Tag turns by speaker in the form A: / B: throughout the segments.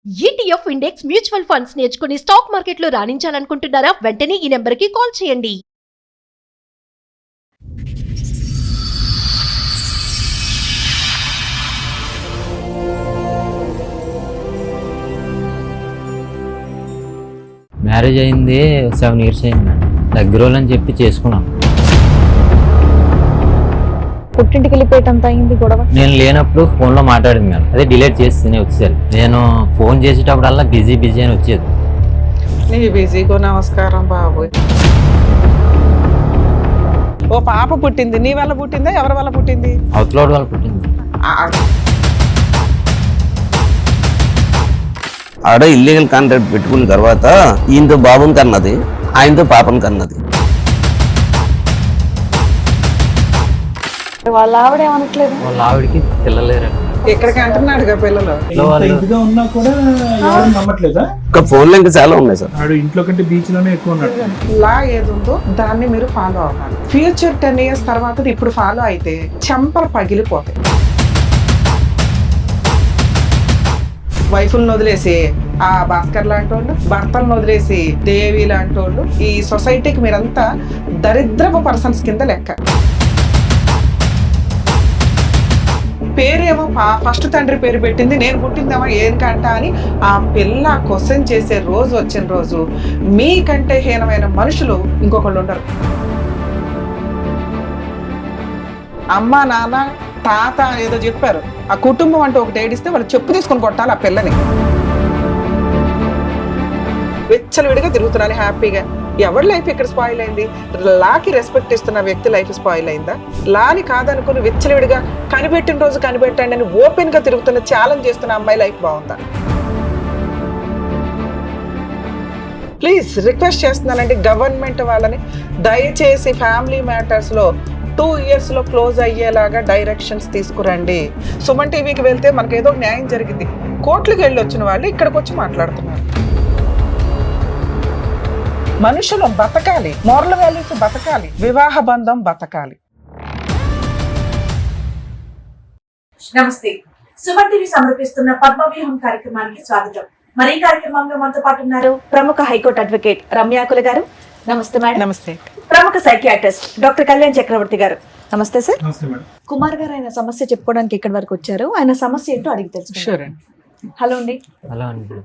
A: ETF index mutual funds నేర్చుకుని stock మార్కెట్లో రాణించాలనుకుంటున్నారా? వెంటనే ఈ నెంబర్కి కాల్ చేయండి.
B: మ్యారేజ్ అయింది 7 years అయింది. దగ్గర వాళ్ళని చెప్పి చేసుకున్నాం.
C: పుట్టింటికి వెళ్ళిపోయేటంత అయింది గొడవ.
B: నేను లేనప్పుడు ఫోన్లో మాట్లాడింది మేడం. అదే డిలీట్ చేసి వచ్చేది. నేను ఫోన్ చేసేటప్పుడల్లా బిజీ అని వచ్చేది.
D: నీ బిజీగో నమస్కారం బాబు. ఓ పాప పుట్టింది, నీ వల్ల పుట్టిందా ఎవరి వల్ల పుట్టింది?
B: అవతలోడు వాళ్ళు పుట్టింది.
E: ఆడ ఇల్లీగల్ కాంట్రాక్ట్ పెట్టుకున్న తర్వాత ఈయనతో బాబుని కన్నది, ఆయనతో పాపను కన్నది.
C: వాళ్ళ ఆవిడ ఏమనట్లేదు.
B: వాళ్ళ ఆవిడికి పిల్లలేరు.
D: ఎక్కడికి అంటున్నాడుగా పిల్లలు.
F: ఇదిగా ఉన్నా కూడా ఎవరు నమ్మట్లేదా?
E: ఇంకా ఫోన్లో ఇంకా చాలా ఉన్నాయి సార్.
F: ఆడు ఇంట్లో కంటే బీచ్ లోనే ఎక్కువ ఉన్నట్టు.
D: లా ఏది ఉందో దాన్ని మీరు ఫాలో అవ్వాలి. ఫ్యూచర్ 10 years తర్వాత ఇప్పుడు ఫాలో అయితే చెంపలు పగిలిపోతాయి. వైఫుల్ని వదిలేసి ఆ భాస్కర్ లాంటి వాళ్ళు, భర్తలను వదిలేసి దేవి లాంటి వాళ్ళు, ఈ సొసైటీకి మీరంతా దరిద్రపు పర్సన్స్ కింద లెక్క. పేరేమో ఫస్ట్ తండ్రి పేరు పెట్టింది, నేను పుట్టిందేమో ఏంకంట అని ఆ పిల్ల క్వశ్చన్ చేసే రోజు వచ్చిన రోజు మీకంటే హీనమైన మనుషులు ఇంకొకళ్ళు ఉండరు. అమ్మ నాన్న తాత ఏదో చెప్పారు, ఆ కుటుంబం అంటే ఒకటి ఏడిస్తే వాళ్ళు చెప్పు తీసుకొని కొట్టాలి ఆ పిల్లని. విచ్చలవిడిగా తిరుగుతున్నాను హ్యాపీగా. ఎవరి లైఫ్ ఇక్కడ స్పాయిల్ అయింది? లాకి రెస్పెక్ట్ ఇస్తున్న వ్యక్తి లైఫ్ స్పాయిల్ అయిందా? లాని కాదనుకుని విచ్చలవిడిగా కనిపెట్టిన రోజు కనిపెట్టండి అని ఓపెన్ గా తిరుగుతున్న ఛాలెంజ్ చేస్తున్న అమ్మాయి లైఫ్ బాగుందా? ప్లీజ్ రిక్వెస్ట్ చేస్తున్నానండి గవర్నమెంట్ వాళ్ళని, దయచేసి ఫ్యామిలీ మ్యాటర్స్ లో 2 years లో క్లోజ్ అయ్యేలాగా డైరెక్షన్స్ తీసుకురండి. సుమన్ టీవీకి వెళ్తే మనకు ఏదో న్యాయం జరిగింది. కోర్టులకు వెళ్ళి వచ్చిన వాళ్ళు ఇక్కడికి వచ్చి మాట్లాడుతున్నారు. మనుషులు బతకాలి, మోరల్ వాల్యూస్ బతకాలి, వివాహ బంధం బతకాలి.
G: నమస్తే. సుమన్ టీవీ సమర్పిస్తున్న పద్మవ్యూహం కార్యక్రమానికి స్వాగతం. మరి ఈ కార్యక్రమంలో మనతో పాటు ఉన్నారు ప్రముఖ హైకోర్టు అడ్వకేట్ రమ్యాకుల గారు. నమస్తే మేడం.
D: నమస్తే.
G: ప్రముఖ సైకియాట్రిస్ట్ డాక్టర్ కళ్యాణ్ చక్రవర్తి గారు. నమస్తే సార్.
F: నమస్తే మేడం.
G: కుమార్ గారు ఆయన సమస్య చెప్పుకోవడానికి ఇక్కడి వరకు వచ్చారు. ఆయన సమస్య ఏంటో అడిగి తెలుసుకుంటారు. హలో అండి.
B: అలా అండి.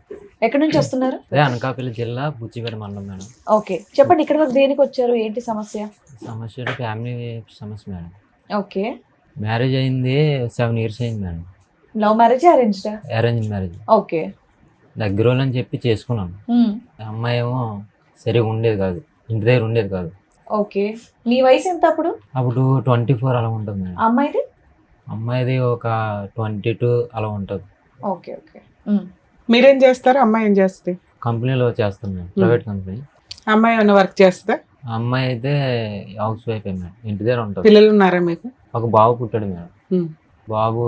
G: ఎక్కడి నుంచి వస్తున్నారు?
B: అదే అనకాపల్లి జిల్లా బుచ్చిపేట మండలం మేడం.
G: ఓకే, చెప్పండి ఇక్కడి వరకు దేనికి వచ్చారు, ఏంటి సమస్య?
B: సమస్య ఫ్యామిలీ సమస్య మేడం.
G: ఓకే.
B: మ్యారేజ్ అయింది 7 years అయింది మేడం.
G: లవ్ మ్యారేజ్ అరేంజ్డా?
B: Arrange marriage.
G: ఓకే.
B: దగ్గర వాళ్ళని చెప్పి చేసుకున్నాం. అమ్మాయి ఏమో సరిగా ఉండేది కాదు, ఇంటి దగ్గర ఉండేది కాదు.
G: ఓకే. మీ వయసు ఎంత అప్పుడు?
B: అప్పుడు 24 అలా ఉంటుంది మేడం.
G: అమ్మాయిది?
B: అమ్మాయిది ఒక 22 అలా ఉంటుంది.
G: Okay okay.
D: మీరేం చేస్తారు? అమ్మాయి ఏం చేస్తుంది?
B: కంపెనీలో చేస్తాను మేడం, ప్రైవేట్ కంపెనీ.
D: అమ్మాయి ఏమైనా వర్క్ చేస్తుందా?
B: అమ్మాయి అయితే హౌస్ వైఫ్ మేడం, ఇంటి దగ్గర ఉంటుంది.
D: పిల్లలు ఉన్నారా మీకు?
B: ఒక బాబు పుట్టాడు మేడం. బాబు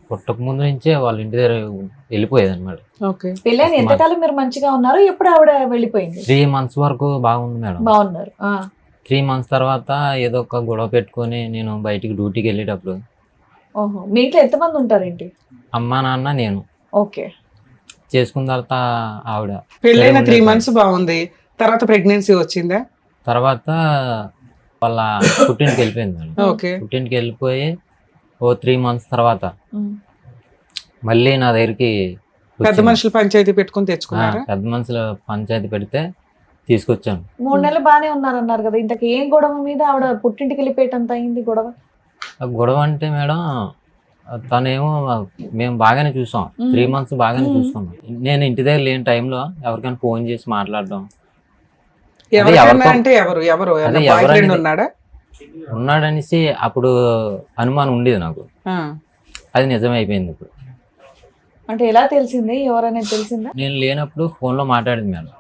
B: పుట్టక ముందు నుంచే వాళ్ళ ఇంటి దగ్గర వెళ్ళిపోయేది అనమాట.
D: ఓకే.
G: పెళ్ళైన ఎంతకాలం మీరు మంచిగా ఉన్నారు? ఎప్పుడు ఆవిడ వెళ్ళిపోయింది?
B: 3 months వరకు బాగుంది మేడం.
G: బాగున్నారు.
B: 3 months తర్వాత ఏదో ఒక గొడవ పెట్టుకొని నేను బయటికి డ్యూటీకి వెళ్ళేటప్పుడు.
G: ఓహో, మీ ఇంట్లో ఎంతమంది ఉంటారేంటి?
B: అమ్మ నాన్న నేను.
G: ఓకే.
B: చేసుకున్న తర్వాత ఆవిడ
D: పెళ్ళైన 3 months బాగుంది, తర్వాత ప్రెగ్నెన్సీ వచ్చిందా?
B: తర్వాత వాళ్ళ పుట్టింటికి వెళ్ళిపోయింది మేడం.
D: ఓకే.
B: పుట్టింటికి వెళ్ళిపోయి ఓ 3 months తర్వాత మళ్ళీ నా దగ్గరికి
D: పెద్ద మనుషులు పంచాయతీ పెట్టుకుని తెచ్చుకున్నారా?
B: పెద్ద మనుషులు పంచాయతీ పెడితే తీసుకొచ్చాను.
G: 3 నెలలు బాగానే ఉన్నారన్నారు కదా, ఇంతకు ఏం గొడవ మీద ఆవిడ పుట్టింటికి వెళ్ళిపోయేటంత అయింది గొడవ?
B: గొడవ అంటే మేడం తనేమో మేము బాగానే చూసాం, 3 months బాగానే చూసుకున్నాం. నేను ఇంటి దగ్గర లేని టైంలో ఎవరికైనా ఫోన్ చేసి మాట్లాడడం.
D: అంటే ఎవరు ఎవరు ఉన్నాడా?
B: ఉన్నాడనేసి అప్పుడు అనుమానం ఉండేది నాకు. అది నిజమైపోయింది ఇప్పుడు.
G: అంటే ఎలా తెలిసింది? ఎవరనేది తెలిసిందా?
B: నేను లేనప్పుడు ఫోన్లో మాట్లాడింది మేడం.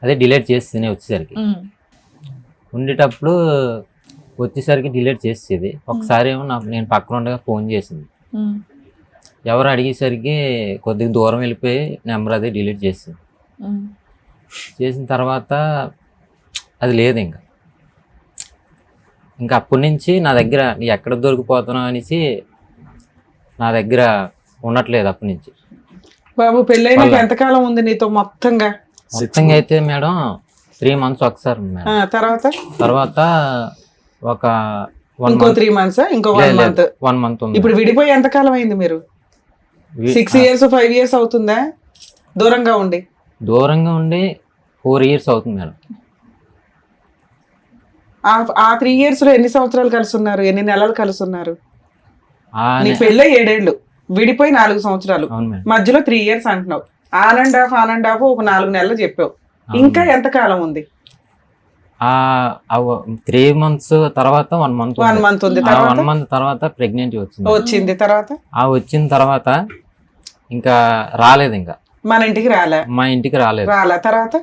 B: అదే డిలీట్ చేసి వచ్చేసరికి ఉండేటప్పుడు వచ్చేసరికి డిలీట్ చేసేది. ఒకసారి ఏమో నేను పక్కన ఉండగా ఫోన్ చేసింది. ఎవరు అడిగేసరికి కొద్దిగా దూరం వెళ్ళిపోయి నెంబర్ అది డిలీట్ చేసింది. చేసిన తర్వాత అది లేదు ఇంకా అప్పటి నుంచి నా దగ్గర ఎక్కడ దొరికిపోతున్నావు అనేసి నా దగ్గర ఉండట్లేదు అప్పటి నుంచి.
D: బాబు పెళ్ళైనాక ఎంతకాలం ఉంది నీతో మొత్తంగా?
B: మొత్తంగా అయితే మేడం 3 months ఒకసారి ఉంది మేడం. తర్వాత ఒక
D: ఇంకో 3 months, ఇంకో 1 month.
B: 1 month ఉంది.
D: ఇప్పుడు విడిపోయి ఎంతకాలం అయింది మీరు? 6 years 5 years అవుతుందా దూరంగా ఉండి?
B: 4 years అవుతుంది మేడం.
D: ఆ 3 years లో ఎన్ని సంవత్సరాలు కలిసి ఉన్నారు? ఎన్ని నెలలు కలిసి ఉన్నారు? నీ పెళ్ళై 7 ఏళ్ళు, విడిపోయి 4 సంవత్సరాలు,
B: అవును మేడం.
D: మధ్యలో 3 years అంటున్నావు. ఆన్ అండ్ ఆఫ్ ఒక 4 నెలలు చెప్పావు. ఇంకా ఎంత కాలం ఉంది?
B: 3 months తర్వాత 1 month
D: 1 month ఉంది.
B: 1 month తర్వాత ప్రెగ్నెంట్
D: వచ్చింది. తర్వాత
B: వచ్చిన తర్వాత ఇంకా రాలేదు. ఇంకా
D: మన ఇంటికి రాలే?
B: మా ఇంటికి రాలేదు.
D: తర్వాత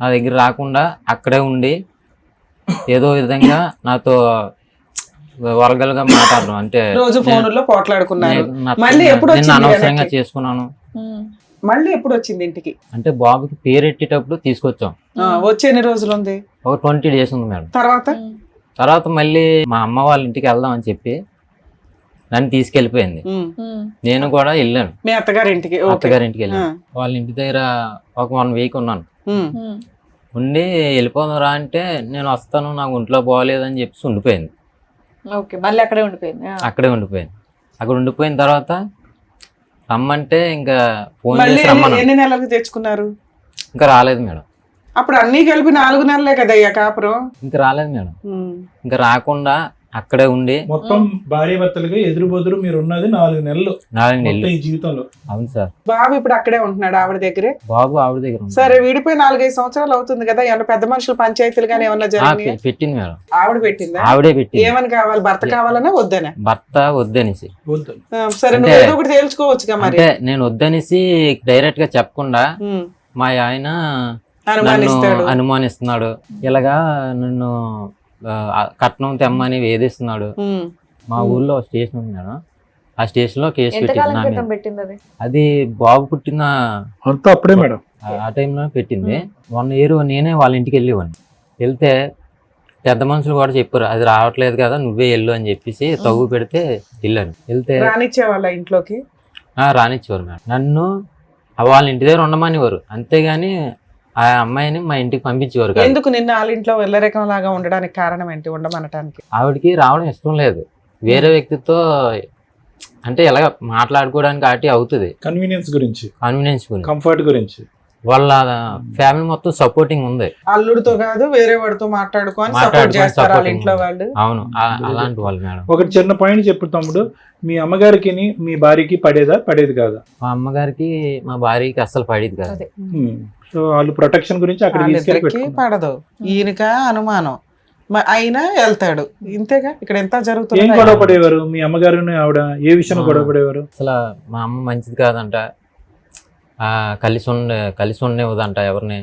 B: నా దగ్గర రాకుండా అక్కడే ఉండి ఏదో విధంగా నాతో వరగలుగా మాట్లాడడం, అంటే
D: రోజు ఫోన్లో పోట్లాడుకున్నారు.
B: నేను
D: మళ్ళీ ఎప్పుడు
B: నిన్ను
D: వచ్చింది
B: అనవసరంగా
D: వెనక్కి?
B: చేసుకున్నాను.
D: మళ్ళీ ఎప్పుడు వచ్చింది ఇంటికి?
B: అంటే బాబుకి పేరెట్టేటప్పుడు తీసుకొచ్చాం.
D: వచ్చి ఎన్ని రోజులు ఉంది?
B: ఒక 20 days ఉంది మేడం.
D: తర్వాత
B: మళ్ళీ మా అమ్మ వాళ్ళ ఇంటికి వెళ్దాం అని చెప్పి నన్ను తీసుకెళ్ళిపోయింది. నేను కూడా వెళ్ళాను
D: మీ అత్తగారింటికి.
B: అత్తగారింటికి వెళ్ళాను. వాళ్ళ ఇంటి దగ్గర ఒక 1 week ఉన్నాను. ఉండి వెళ్ళిపోదాం రా అంటే నేను వస్తాను, నాకు ఒంట్లో బాగోలేదని చెప్పేసి ఉండిపోయింది.
C: మళ్ళీ అక్కడే ఉండిపోయింది.
B: అక్కడే ఉండిపోయింది. అక్కడ ఉండిపోయిన తర్వాత రమ్మంటే ఇంకా ఫోన్
D: మళ్ళీ
B: చేసి రమ్మన్నా.
D: ఎన్ని నెలలకు తెచ్చుకున్నారు?
B: ఇంకా రాలేదు మేడం.
D: అప్పుడు అన్ని కలిపి 4 నెలలే కదయ్యా కాపురం.
B: ఇంకా రాలేదు మేడం. ఇంకా రాకుండా అక్కడే ఉండి
F: మొత్తం భార్య భర్తలుగా ఎదురు బొదురు మీరు ఉన్నది 4 నెలలు
B: 4 నెలలు
F: మొత్తం ఈ జీవితంలో.
B: అవును సార్.
D: బాబు ఇప్పుడు అక్కడే ఉంటున్నాడు ఆవిడ దగ్గరే?
B: బాబు ఆవిడ దగ్గర ఉంది.
D: సరే, విడిపోయి 4-5 సంవత్సరాలు అవుతుంది కదా, ఏమన్నా పెద్ద మనుషులు పంచాయతీలు కానీ ఏమన్నా జరిగింది?
B: పెట్టింది మేడం.
D: ఆవిడ పెట్టిందా?
B: ఆవిడే పెట్టింది.
D: ఏమని కావాలి? భర్త కావాలన్నా వద్దనా?
B: భర్త వద్దనేసి.
F: వద్దు.
D: సరే, నువ్వు ఏదో ఒకటి తేల్చుకోవచ్చుగా మరి.
B: అంటే నేను వద్దనేసి డైరెక్ట్ గా చెప్పకుండా మా ఆయన నన్ను అనుమానిస్తున్నాడు. ఇలాగా నన్ను కట్నం తెమ్మని వేధిస్తున్నాడు. మా ఊర్లో స్టేషన్ ఉంది మేడం, ఆ స్టేషన్ లో కేసు పెట్టింది. అది బాబు పుట్టిన
F: అంతా అప్పుడే మేడం
B: ఆ టైంలో పెట్టింది. 1 year నేనే వాళ్ళ ఇంటికి వెళ్ళేవాడిని. వెళ్తే పెద్ద మనుషులు కూడా చెప్పారు, అది రావట్లేదు కదా నువ్వే వెళ్ళు అని చెప్పేసి తగ్గు పెడితే వెళ్ళాను. వెళ్తే
D: రానిచ్చేవాళ్ళ ఇంట్లోకి?
B: రానిచ్చేవారు మేడం. నన్ను వాళ్ళ ఇంటి దగ్గర ఉండమనేవారు, అంతేగాని ఆ అమ్మాయిని మా ఇంటికి పంపించేవారు కాదు.
D: ఎందుకు నిన్న వాళ్ళ ఇంట్లో వెళ్ళరకం లాగా ఉండడానికి కారణం ఏంటి? ఉండమనటానికి
B: ఆవిడకి రావడం ఇష్టం లేదు. వేరే వ్యక్తితో అంటే ఎలాగ మాట్లాడుకోవడానికి ఆటి అవుతుంది.
F: కన్వీనియన్స్ గురించి,
B: కంఫర్ట్ గురించి వాళ్ళ ఫ్యామిలీ మొత్తం సపోర్టింగ్ ఉంది.
D: అల్లుడితో కాదు వేరే వాడితో మాట్లాడుకొని సపోర్ట్ చేస్తారు వాళ్ళ ఇంట్లో వాళ్ళు.
B: అవును, అలాంటి వాళ్ళు మేడం.
F: ఒక చిన్న పాయింట్ చెప్పు తమ్ముడు, మీ అమ్మగారికి మీ భార్యకి పడేది కాదా?
B: మా అమ్మగారికి మా భార్యకి అస్సలు పడేది కాదు.
F: సో వాళ్ళు ప్రొటెక్షన్ గురించి అక్కడ
D: పడదు. ఈయనక అనుమానం అయినా వెళ్తాడు, ఇంతేగా. ఇక్కడ ఎంత జరుగుతుంది?
F: ఏం గొడవ పడేవారు మీ అమ్మగారు ఆవిడ? ఏ విషయం గొడవ పడేవారు?
B: అసలు మా అమ్మ మంచిది కాదంట, కలిసి ఉండేదంట ఎవరిని.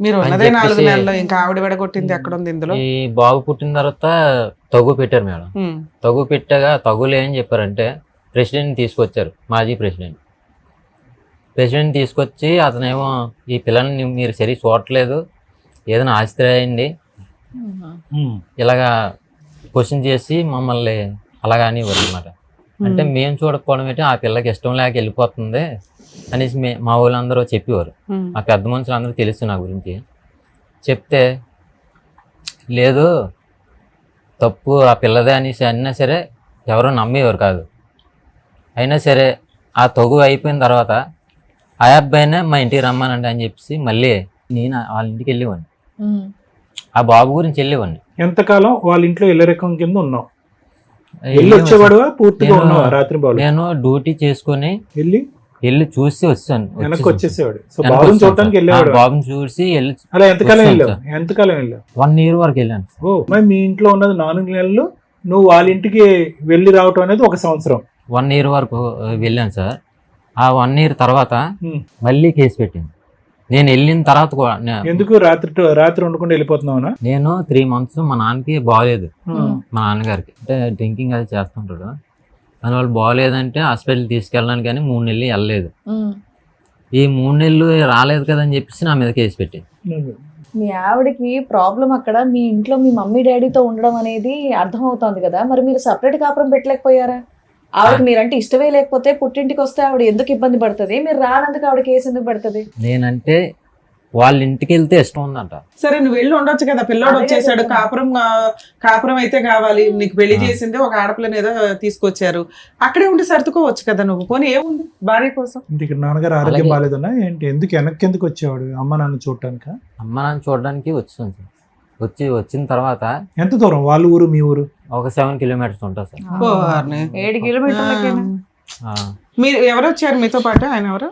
D: మీరు ఉన్నదే 4 నెలలు, ఇంకా ఆవిడ విడగొట్టింది ఎక్కడ ఉంది ఇందులో?
B: ఈ బాబు పుట్టిన తర్వాత తగు పెట్టారు మేడం. తగు పెట్టాగా తగులు ఏం చెప్పారంటే ప్రెసిడెంట్ తీసుకొచ్చారు, మాజీ ప్రెసిడెంట్ తీసుకొచ్చి అతనేమో ఈ పిల్లని మీరు సరి చూడట్లేదు, ఏదైనా ఆస్తి రాయండి ఇలాగా క్వశ్చన్ చేసి మమ్మల్ని అలాగని ఇవ్వరు అనమాట. అంటే మేము చూడకపోవడం ఏంటి, ఆ పిల్లకి ఇష్టం లేక వెళ్ళిపోతుంది అనేసి మా వాళ్ళందరూ చెప్పేవారు. ఆ పెద్ద మనుషులు అందరూ తెలుసు నా గురించి. చెప్తే లేదు తప్పు ఆ పిల్లదే అనేసి అయినా సరే ఎవరో నమ్మేవారు కాదు. అయినా సరే ఆ తగు అయిపోయిన తర్వాత ఆ అబ్బాయినే మా ఇంటికి రమ్మానండి అని చెప్పేసి మళ్ళీ నేను వాళ్ళ ఇంటికి వెళ్ళేవాడిని. ఆ బాబు గురించి వెళ్ళేవాడిని.
F: ఎంతకాలం వాళ్ళ ఇంట్లో ఇళ్ళరకం కింద ఉన్నావు? వచ్చేవాడు పూర్తిగా ఉన్నావా? రాత్రి
B: నేను డ్యూటీ చేసుకుని వెళ్ళి చూసి వచ్చాను.
F: వెనక్కి వచ్చేసేవాడు. సో బాబుని చూడటానికి వెళ్ళేవాడు.
B: బాబుని చూసి వెళ్ళి
F: అలా ఎంతకాలం వెళ్ళావు?
B: 1 year వరకు వెళ్ళాను.
F: ఓ, మరి మీ ఇంట్లో ఉన్నది 4 నెలలు, నువ్వు వాళ్ళ ఇంటికి వెళ్ళి రావటం అనేది 1 సంవత్సరం.
B: 1 year వరకు వెళ్ళాను సార్. ఆ 1 year తర్వాత మళ్ళీ కేసు పెట్టింది. నేను వెళ్ళిన తర్వాత కూడా
F: ఎందుకు రాత్రి ఉండకుండా వెళ్ళిపోతున్నావునా?
B: నేను 3 months మా నాన్నకి బాగలేదు, మా నాన్నగారికి అంటే డ్రింకింగ్ అది చేస్తుంటాడు. దానివల్ల బాగలేదంటే హాస్పిటల్ తీసుకెళ్ళడానికి కానీ 3 నెలలు వెళ్ళలేదు. ఈ 3 నెలలు రాలేదు కదా అని చెప్పేసి నా మీద కేసు పెట్టింది.
C: మీ ఆవిడకి ప్రాబ్లం అక్కడ మీ ఇంట్లో మీ మమ్మీ డాడీతో ఉండడం అనేది అర్థమవుతోంది కదా, మరి మీరు సపరేట్ కాపురం పెట్టలేకపోయారా? ఆవిడకి మీరంటే ఇష్టమే లేకపోతే పుట్టింటికి వస్తే ఆవిడ ఎందుకు ఇబ్బంది పడుతుంది, మీరు రానందుకు ఆవిడ కేసు ఎందుకు పడుతుంది?
B: నేనంటే వాళ్ళ ఇంటికి వెళ్తే ఇష్టం ఉందంట.
D: సరే నువ్వు వెళ్ళి ఉండొచ్చు కదా, పిల్లోడు
C: అదే
D: వచ్చేసాడు,
C: కదా.
D: కాపురం అయితే కావాలి, నీకు పెళ్లి చేసింది ఒక ఆడపిల్లని ఏదో తీసుకొచ్చారు, అక్కడే ఉండి సర్దుకోవచ్చు కదా నువ్వు. పోనీ ఏముంది భార్య కోసం.
F: ఇంటికి నాన్నగారు ఆరోగ్యం
B: అలాగే.
F: బాగాలేదన్నా ఏంటి, ఎందుకు వెనక్కి ఎందుకు వచ్చేవాడు అమ్మ నాన్న చూడటానిక?
B: అమ్మ నాన్న చూడడానికి వచ్చింది సార్. వచ్చిన తర్వాత
F: ఎంత దూరం వాళ్ళ ఊరు మీ ఊరు?
B: ఒక 7 kilometers ఉంటుంది సార్.
D: ఓ వారిని.
C: 7 కిలోమీటర్లకేనా?
B: ఆ,
D: మీరు ఎవరు వచ్చారు మీతో పాటు? ఆయన ఎవరు?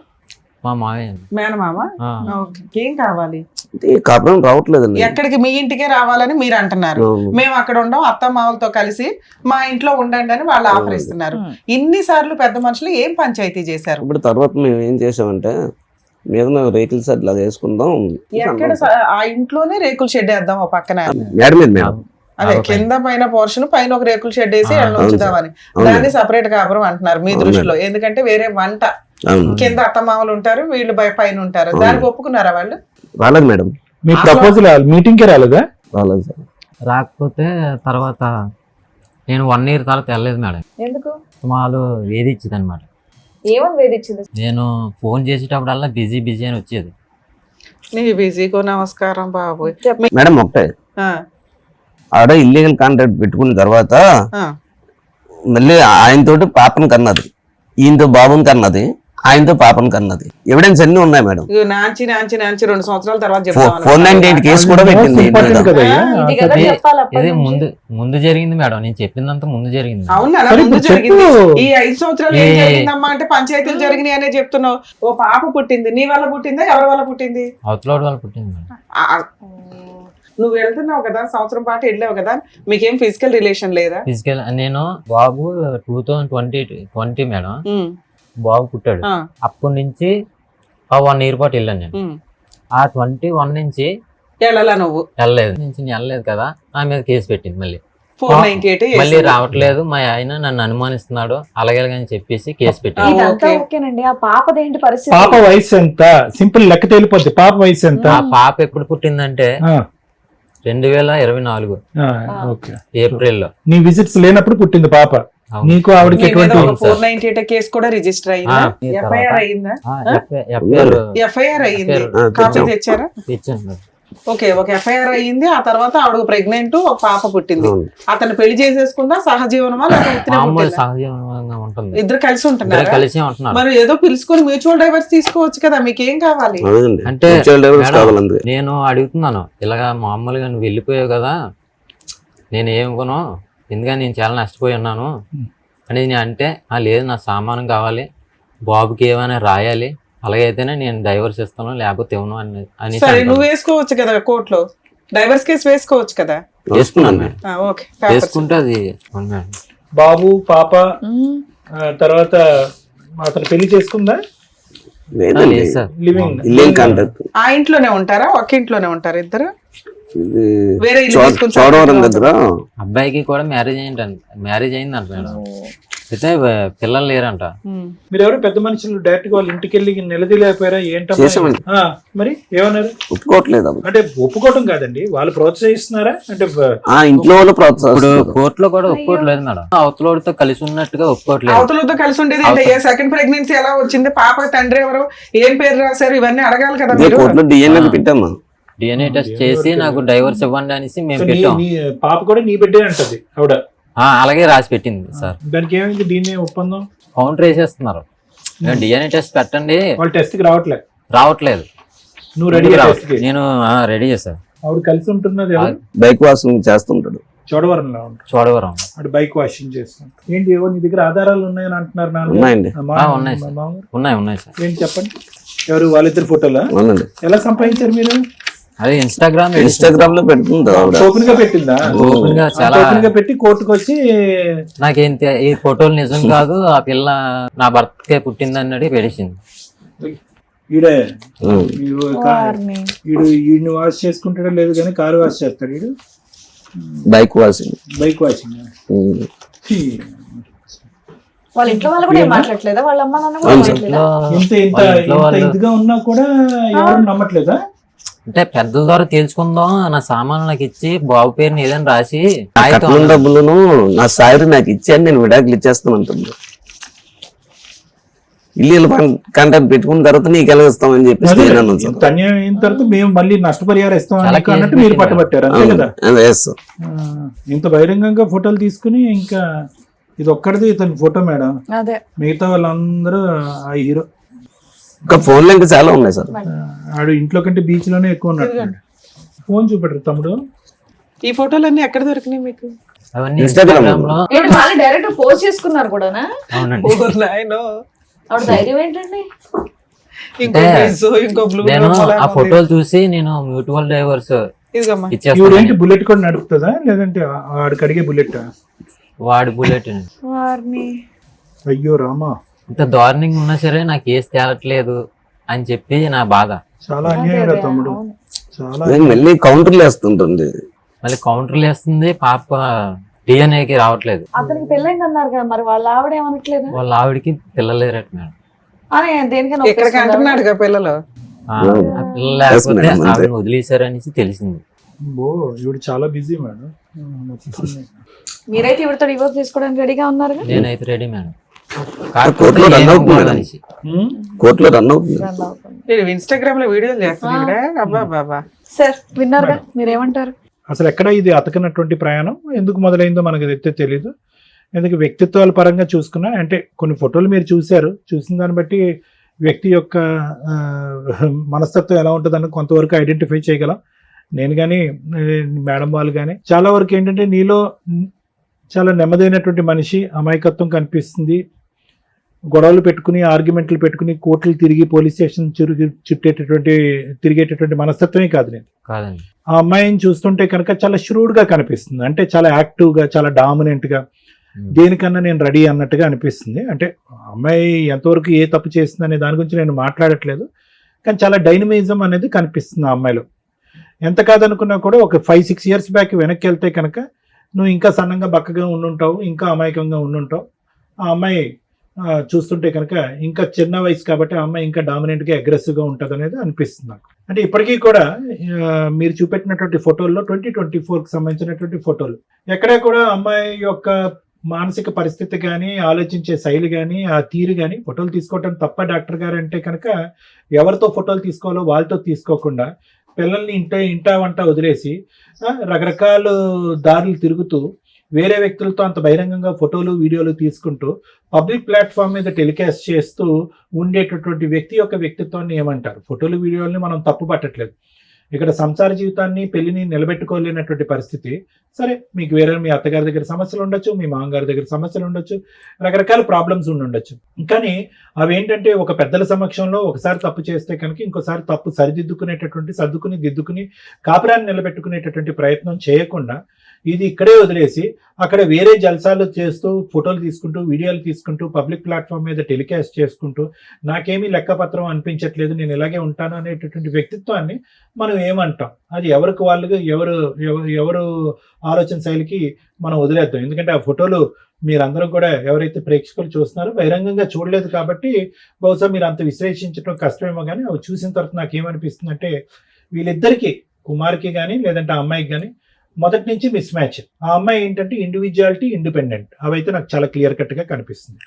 B: మా మావయ్య.
D: మేనమామ.
B: ఆ,
D: ఓకే. ఏం కావాలి?
E: అంటే కాపురం రావట్లేదండి.
D: ఎక్కడికి? మీ ఇంటికే రావాలని మీరు అంటున్నారు. మేము అక్కడ ఉండం, అత్త మామలతో కలిసి మా ఇంట్లో ఉండండి అని వాళ్ళు ఆఫర్ ఇస్తున్నారు. ఇన్నిసార్లు పెద్ద మనుషులు ఏం పంచాయతీ చేశారు?
E: ఇప్పుడు తర్వాత మేము ఏం చేసామంటే మీద రేకుల షెడ్ అలా వేసుకుందాం.
D: ఎక్కడ ఆ ఇంట్లోనే రేకుల షెడ్ వేద్దాం ఓ పక్కన.
E: మేడ మీద మేము
D: అదే కింద పైన పోర్షన్, పైన ఒక రేకుల షెడ్ వేసి
B: అవును
D: ఉంచుదామని. దాన్ని సపరేట్ కాపురం అంటున్నారు మీ దృష్టిలో, ఎందుకంటే వేరే వంట.
E: అవును.
D: కింద అత్తమామలు ఉంటారు, వీళ్ళు పైన ఉంటారు. దానికి ఒప్పుకున్నారా వాళ్ళు?
E: రాలేదు మేడం,
F: మీ ప్రపోజల్ మీటింగ్ కి రాలేదా?
E: రాలేదు సార్.
B: రాకపోతే తర్వాత నేను 1 year తర్వాత వెళ్ళలేదు మేడం.
C: ఎందుకు?
B: వాళ్ళు వేధించింది అనమాట.
C: ఏమని వేధించింది?
B: నేను ఫోన్ చేసేటప్పుడల్లా బిజీ అని వచ్చేది.
D: నీ బిజీకో నమస్కారం బాబు.
E: మేడం ఒకటే, ఆడ ఇల్లీగల్ కాంట్రాక్ట్ పెట్టుకున్న తర్వాత మళ్ళీ ఆయనతోటి పాపను కన్నది, ఈయనతో బాబుని కన్నది, ఆయనతో పాపను కన్నది. ఎవిడెన్స్ అన్ని ఉన్నాయి మేడం.
D: నాంచి 2 సంవత్సరాల తర్వాత
E: 498 కేసు కూడా పెట్టింది.
F: ఇంపార్టెంట్ కదా అయ్యా.
C: ఇది కదా
B: ఇది-
C: చెప్పాలి అప్పటి
B: ఇది
C: నుంచి.
B: ముందు జరిగింది మేడం. నేను చెప్పిందంతా ముందు జరిగింది.
D: అవునా?
F: సరే,
D: ముందు
F: ఇప్పుడు
D: జరిగింది.
F: చెప్పు.
D: ఈ 5 సంవత్సరాలు ఏం జరిగిందమ్మా అంటే పంచాయతీలు జరిగినాయి అనే చెప్తున్నావు. ఓ పాప పుట్టింది, నీ వల్ల పుట్టిందా ఎవరి వల్ల పుట్టింది?
B: అవతలోడు వాళ్ళు పుట్టింది మేడం.
D: నువ్వు వెళ్తున్నావు కదా, సంవత్సరం పాటు వెళ్ళావు కదా, మీకేం ఫిజికల్ రిలేషన్ లేదా?
B: ఫిజికల్ నేను బాబు 2020 మేడం బాబు పుట్టాడు.
D: ఆ,
B: అప్పటి నుంచి 1 year పాటు వెళ్ళాను నేను.
D: ఉమ్.
B: ఆ 21 నుంచి
D: వెళ్ళాలా నువ్వు?
B: వెళ్ళలేదు కదా, నా మీద కేసు పెట్టింది. మళ్ళీ
D: 498
B: మళ్ళీ రావట్లేదు, మా ఆయన నన్ను అనుమానిస్తున్నాడు అలాగే అని చెప్పేసి కేసు పెట్టింది.
C: ఇదంతా
D: ఓకే.
C: ఓకేనండి, ఆ పాపదేంటి పరిస్థితి?
F: పాప వయసు ఎంత? సింపుల్ లెక్క తేలిపోద్ది. పాప వయసు ఎంత?
B: ఆ పాప ఎప్పుడు పుట్టిందంటే
F: ఆ,
B: 2024
F: ఓకే.
B: ఏప్రిల్లో.
F: నీ విజిట్స్ లేనప్పుడు పుట్టింది పాప.
B: అవును.
F: నీకు ఆవిడకి
D: మీ మీద
F: ఎటువంటి
D: ఒక 498 కేసు కూడా రిజిస్టర్ అయిందా?
B: ఆ, ఈ తర్వాత-
D: ఎఫ్ఐఆర్ అయిందా?
B: FIR
D: ఎఫ్ఐఆర్ అయింది.
B: FIR
D: కాపీ
E: తెచ్చాం.
D: తెచ్చారా?
B: ఇచ్చాను.
D: ఓకే, ఒక ఎఫ్ఐఆర్ అయింది. ఆ తర్వాత ఆవిడ ప్రెగ్నెంట్, ఒక పాప పుట్టింది.
E: అవును.
D: అతను పెళ్లి చేసేసుకుందా, సహజీవనమా లేకపోతే
B: మామూలు సహజీవనంగా ఉంటుంది.
D: ఇద్దరు కలిసి
B: ఇద్దరు
D: ఉంటున్నారా?
B: కలిసి ఉంటున్నారు.
D: మరి ఏదో పిలుచుకొని మ్యూచువల్ డైవర్స్ తీసుకోవచ్చు కదా, మీకేం కావాలి?
E: అవునండి.
B: అంటే
E: mutual divorce
B: మేడం,
E: కావాలి అందుకే.
B: నేను అడుగుతున్నాను ఇలాగా మామూలుగా నువ్వు వెళ్ళిపోయావు కదా, నేను ఏమనుకోను, ఎందుకని నేను చాలా నష్టపోయి ఉన్నాను అని నేను అంటే, లేదు నా సామానం కావాలి, బాబుకి ఏమైనా రాయాలి, అలాగైతేనే నేను డైవర్స్ ఇస్తాను లేకపోతే ఇవ్వను అని
D: సరే నువ్వు వేసుకోవచ్చు కదా కోర్టులో, డైవర్స్ కేసు వేసుకోవచ్చు కదా.
B: వేసుకున్నాను మేడం.
D: Okay, papers.
B: వేసుకుంటే అది అవును మేడం.
F: బాబు పాప
C: ఉమ్.
F: తర్వాత అతను పెళ్లి చేసుకుందా?
E: లేదండి.
B: లేదు సార్.
F: Living
E: illegal contract.
D: ఆ ఇంట్లోనే ఉంటారా? ఒక ఇంట్లోనే ఉంటారా ఇద్దరు?
E: ఇది
D: వేరే ఇల్లు తీసుకుని
E: చోడవరం దగ్గర
B: అబ్బాయికి కూడా మ్యారేజ్ అయిందంట మేడం. అయితే పిల్లలు లేరంట.
D: ఉమ్.
F: మీరు ఎవరు పెద్ద మనుషులు డైరెక్ట్ గా వాళ్ళ ఇంటికి వెళ్ళి నిలదీలేకపోయారా? ఏంటమ్మా?
E: చేసామండి.
F: మరి ఏమన్నారు?
E: ఒప్పుకోవట్లేదు అమ్మ.
F: అంటే ఒప్పుకోవటం కాదండి, వాళ్ళు ప్రోత్సహిస్తున్నారా? అంటే
E: ఆ ఇంట్లో వాళ్ళు
B: ఇప్పుడు
E: ప్రోత్సహిస్తారు.
B: కోర్టులో కూడా ఒప్పుకోవట్లేదు మేడం. అవతలోడితో కలిసి ఉన్నట్టుగా ఒప్పుకోవట్లేదు.
D: అవతలతో కలిసి ఉండేది ఏంటి? ఏ సెకండ్ ప్రెగ్నెన్సీ ఎలా వచ్చింది? పాప తండ్రి ఎవరు? ఏం పేరు రాశారు? ఇవన్నీ అడగాలి కదా
E: ఇదే
D: మీరు.
E: కోర్టులో డిఎన్ఏ పెట్టామా?
B: DNA టెస్ట్ చేసి నాకు డైవర్స్ ఇవ్వండి అనేసి మేము
F: నీ-
B: పెట్టాం.
F: నీ పాప కూడా నీ బిడ్డే అంటది ఆవిడ.
B: అలాగే రాసి పెట్టింది సార్.
F: దానికి ఏమైంది? దీన్ని ఒప్పందం
B: కౌంటర్ వేసేస్తున్నారు. DNA టెస్ట్ పెట్టండి,
F: వాళ్ళు టెస్ట్ కి రావట్లే.
B: రావట్లేదు.
F: నువ్వు రెడీ టెస్ట్ కి.
B: నేను రెడీ చేశాను.
F: ఆవిడ కలిసి ఉంటున్నది ఎవరు?
E: బైక్ వాషింగ్ చేస్తుంటాడు.
F: చోడవరంలో ఉంటాడు.
B: చూడవరం.
F: అటు బైక్ వాషింగ్ చేస్తాం. ఏంటి ఏవో నీ దగ్గర ఆధారాలు ఉన్నాయని అంటున్నారు నాన్న.
E: ఉన్నాయండి.
B: ఉన్నాయి సార్. ఉన్నాయి సార్.
F: ఏంటి చెప్పండి. ఎవరు? వాళ్ళిద్దరు ఫోటోలా?
E: అవునండి.
F: ఎలా సంపాదించారు మీరు?
B: అదే ఇన్స్టాగ్రామ్
E: ఇన్స్టాగ్రామ్ లో పెడుతుంది ఆవిడ.
F: ఓపెన్ గా పెట్టిందా?
B: ఓపెన్ గా చాలా
F: ఓపెన్ గా పెట్టి కోర్టుకు వచ్చి
B: నాకేంటి ఈ ఫోటోలు నిజం కాదు, ఆ పిల్ల నా భర్తకే పుట్టింది అన్నది పెట్టేసింది.
F: ఈడే
E: ఉం.
C: వారిని.
F: ఈయన వాష్ చేసుకుంటాడో లేదు కానీ కారు వాష్ చేస్తాడు ఈడు.
E: Bike washing.
F: Bike washing.
E: ఉం.
C: వాళ్ళ ఇంట్లో వాళ్ళు కూడా ఏం మాట్లాడలేదా? వాళ్ళ అమ్మ నాన్న కూడా
E: అవును సార్.
C: మాట్లాడలేదా?
F: ఇంత ఇంత
B: వాళ్ళ ఇంట్లో
F: ఇంత
B: వాళ్ళు-
F: ఇదిగా ఉన్నా కూడా ఎవరు నమ్మట్లేదా?
B: అంటే పెద్దల ద్వారా తేల్చుకుందాం, నా సామాన్లు నాకు ఇచ్చి బాబు పేరుని ఏదైనా రాసి కాగితం
E: కట్నం డబ్బులను నా సాయరి నాకు ఇచ్చాను, నేను విడాకులు ఇచ్చేస్తాను అంటుంది. ఇల్లు కాంట్రాక్ట్ పెట్టుకున్న తర్వాత నీకు ఎలా ఇస్తామని చెప్పేసి
F: అదే,
E: నేను అన్నాను సార్.
F: ఇంత అన్యాయం అయిన తర్వాత మేము మళ్ళీ నష్టపరిహారం ఇస్తాం
B: చాలా
F: నీకు అన్నట్టు
B: కేసులు
F: మీరు
B: పెట్టారు.
F: పట్టుబట్టారు అంతే కదా.
E: yes sir.
F: ఇంత బహిరంగంగా ఫోటోలు తీసుకుని ఇంకా ఇది ఒక్కడిది ఇతని ఫోటో మేడం,
C: అదే
F: మిగతా వాళ్ళందరూ ఆ హీరో.
E: ఇంకా ఫోన్లో ఇంకా చాలా ఉన్నాయి సార్.
F: ఆడు ఇంట్లో కంటే బీచ్ లోనే ఎక్కువ ఉన్నట్టు. ఫోన్ చూపెట్టరు తమ్ముడు.
D: ఈ ఫోటోలన్నీ ఎక్కడ దొరికినాయి మీకు?
B: అవన్నీ
E: Instagram
B: Instagram లో.
C: ఏంటి వాళ్ళు డైరెక్ట్ పోస్ట్ చేసుకున్నారు కూడానా?
B: అవునండి.
D: ఓ నాయనో.
C: ఆవిడ ధైర్యం ఏంటండి?
D: ఇంకో
B: అంటే
D: dress, ఇంకో బ్లూ
B: నేను ఆ ఫోటోలు చూసి నేను మ్యూచువల్ డైవర్స్
D: ఇదిగమ్మా.
F: ఇవిడేంటి
B: ఇచ్చేస్తాను.
F: బుల్లెట్ కూడా నడుపుతుందా లేదంటే ఆడికి అడిగే బుల్లెట్?
B: వాడి బుల్లెట్
C: వారిని
F: అయ్యో రామా,
B: ఇంత దారుణంగా ఉన్నా సరే నాకు కేసు తేలట్లేదు అని చెప్పి నా బాధ.
F: చాలా అన్యాయం రా తమ్ముడు, చాలా.
E: నేను మళ్ళీ కౌంటర్లు వేస్తుంటుంది.
B: మళ్ళీ కౌంటర్లు వేస్తుంది, పాప డిఎన్ఏకి రావట్లేదు.
C: అతనికి పెళ్ళైంది అన్నారు కదా, మరి వాళ్ళ ఆవిడ ఏమనట్లేదు?
B: వాళ్ళ ఆవిడకి పిల్లలు లేరట మేడం.
C: అని దేనికైనా
D: ఇక్కడికి అంటున్నాడుగా పిల్లలు.
B: ఆ పిల్లలు లేకపోతే
E: మేడం, అంతే.
B: ఆవిడని వదిలేశారనేసి తెలిసింది.
F: ఓ ఈవిడ చాలా బిజీ మేడం.
C: మీరైతే ఇవిడతో డివోర్స్ తీసుకోవడానికి రెడీగా ఉన్నారు?
B: నేనైతే రెడీ మేడం.
E: కోర్టులో
B: కాకపోతే
E: రన్
B: ఏం
E: అవుతుంది మేడం.
B: అనేసి.
E: కోర్టులో రన్ అవుతుంది.
D: ఇన్స్టాగ్రామ్ లో వీడియోలు చేస్తున్నాడు. అబ్బా బాబా.
C: సార్ విన్నారుగా, మీరేమంటారు?
F: అసలు ఎక్కడ ఇది అతకనటువంటి ప్రయాణం ఎందుకు మొదలైందో మనకు అయితే తెలీదు. ఎందుకు వ్యక్తిత్వాల పరంగా చూసుకున్నా అంటే కొన్ని ఫోటోలు మీరు చూశారు, చూసిన దాన్ని బట్టి వ్యక్తి యొక్క మనస్తత్వం ఎలా ఉంటుందని కొంతవరకు ఐడెంటిఫై చేయగలం. నేను కానీ మేడం వాళ్ళు కానీ చాలా వరకు ఏంటంటే నీలో చాలా నెమ్మదైనటువంటి మనిషి, అమాయకత్వం కనిపిస్తుంది. గొడవలు పెట్టుకుని ఆర్గ్యుమెంట్లు పెట్టుకుని కోర్టులు తిరిగి పోలీస్ స్టేషన్ తిరిగేటటువంటి మనస్తత్వమే కాదు నేను.
B: కాదండి.
F: ఆ అమ్మాయిని చూస్తుంటే కనుక చాలా ష్రూడ్గా కనిపిస్తుంది. అంటే చాలా యాక్టివ్గా, చాలా డామినెంట్గా, దేనికన్నా నేను రెడీ అన్నట్టుగా అనిపిస్తుంది. అంటే అమ్మాయి ఎంతవరకు ఏ తప్పు చేస్తుంది అనే దాని గురించి నేను మాట్లాడట్లేదు, కానీ చాలా డైనమిజం అనేది కనిపిస్తుంది ఆ అమ్మాయిలో. ఎంత కాదనుకున్నా కూడా ఒక 5-6 years బ్యాక్ వెనక్కి వెళ్తే కనుక నువ్వు ఇంకా సన్నంగా బక్కగా ఉండుంటావు, ఇంకా అమాయకంగా ఉండుంటావు. ఆ అమ్మాయి చూస్తుంటే కనుక ఇంకా చిన్న వయసు కాబట్టి ఆ అమ్మాయి ఇంకా డామినెంట్గా అగ్రెసివ్గా ఉంటుంది అనేది అనిపిస్తుంది నాకు. అంటే ఇప్పటికీ కూడా మీరు చూపెట్టినటువంటి ఫోటోల్లో 2024కి సంబంధించినటువంటి ఫోటోలు ఎక్కడా కూడా అమ్మాయి యొక్క మానసిక పరిస్థితి కానీ, ఆలోచించే శైలి కానీ, ఆ తీరు కానీ ఫోటోలు తీసుకోవటం తప్ప డాక్టర్ గారు అంటే కనుక ఎవరితో ఫోటోలు తీసుకోవాలో వాళ్ళతో తీసుకోకుండా పిల్లల్ని ఇంటా వంట వదిలేసి రకరకాల దారులు తిరుగుతూ వేరే వ్యక్తులతో అంత బహిరంగంగా ఫోటోలు వీడియోలు తీసుకుంటూ పబ్లిక్ ప్లాట్ఫామ్ మీద టెలికాస్ట్ చేస్తూ ఉండేటటువంటి వ్యక్తి యొక్క వ్యక్తిత్వాన్ని ఏమంటారు? ఫోటోలు వీడియోలని మనం తప్పు పట్టట్లేదు. ఇక్కడ సంసార జీవితాన్ని, పెళ్లిని నిలబెట్టుకోలేనటువంటి పరిస్థితి. సరే, మీకు వేరే మీ అత్తగారి దగ్గర సమస్యలు ఉండొచ్చు, మీ మామగారి దగ్గర సమస్యలు ఉండొచ్చు, రకరకాల ప్రాబ్లమ్స్ ఉండొచ్చు. కానీ అవేంటంటే ఒక పెద్దల సమక్షంలో ఒకసారి తప్పు చేస్తే కనుక ఇంకోసారి తప్పు సర్దుకుని దిద్దుకుని కాపురాన్ని నిలబెట్టుకునేటటువంటి ప్రయత్నం చేయకుండా ఇది ఇక్కడే వదిలేసి అక్కడ వేరే జల్సాలు చేస్తూ ఫోటోలు తీసుకుంటూ వీడియోలు తీసుకుంటూ పబ్లిక్ ప్లాట్ఫామ్ మీద టెలికాస్ట్ చేసుకుంటూ నాకేమీ లెక్కపత్రం అనిపించట్లేదు, నేను ఇలాగే ఉంటాను అనేటటువంటి వ్యక్తిత్వాన్ని మనం ఏమంటాం? అది ఎవరికి వాళ్ళుగా ఎవరు ఆలోచన శైలికి మనం వదిలేద్దాం. ఎందుకంటే ఆ ఫోటోలు మీరందరూ కూడా ఎవరైతే ప్రేక్షకులు చూస్తున్నారో బహిరంగంగా చూడలేదు కాబట్టి బహుశా మీరు అంత విశ్లేషించడం కష్టమేమో. కానీ అవి చూసిన తర్వాత నాకేమనిపిస్తుంది అంటే వీళ్ళిద్దరికీ, కుమార్కి కానీ లేదంటే ఆ అమ్మాయికి కానీ మొదటి నుంచి మిస్ మ్యాచ్. ఆ అమ్మాయి ఏంటంటే ఇండివిజువాలిటీ, ఇండిపెండెంట్, అవైతే నాకు చాలా క్లియర్ కట్ గా కనిపిస్తుంది.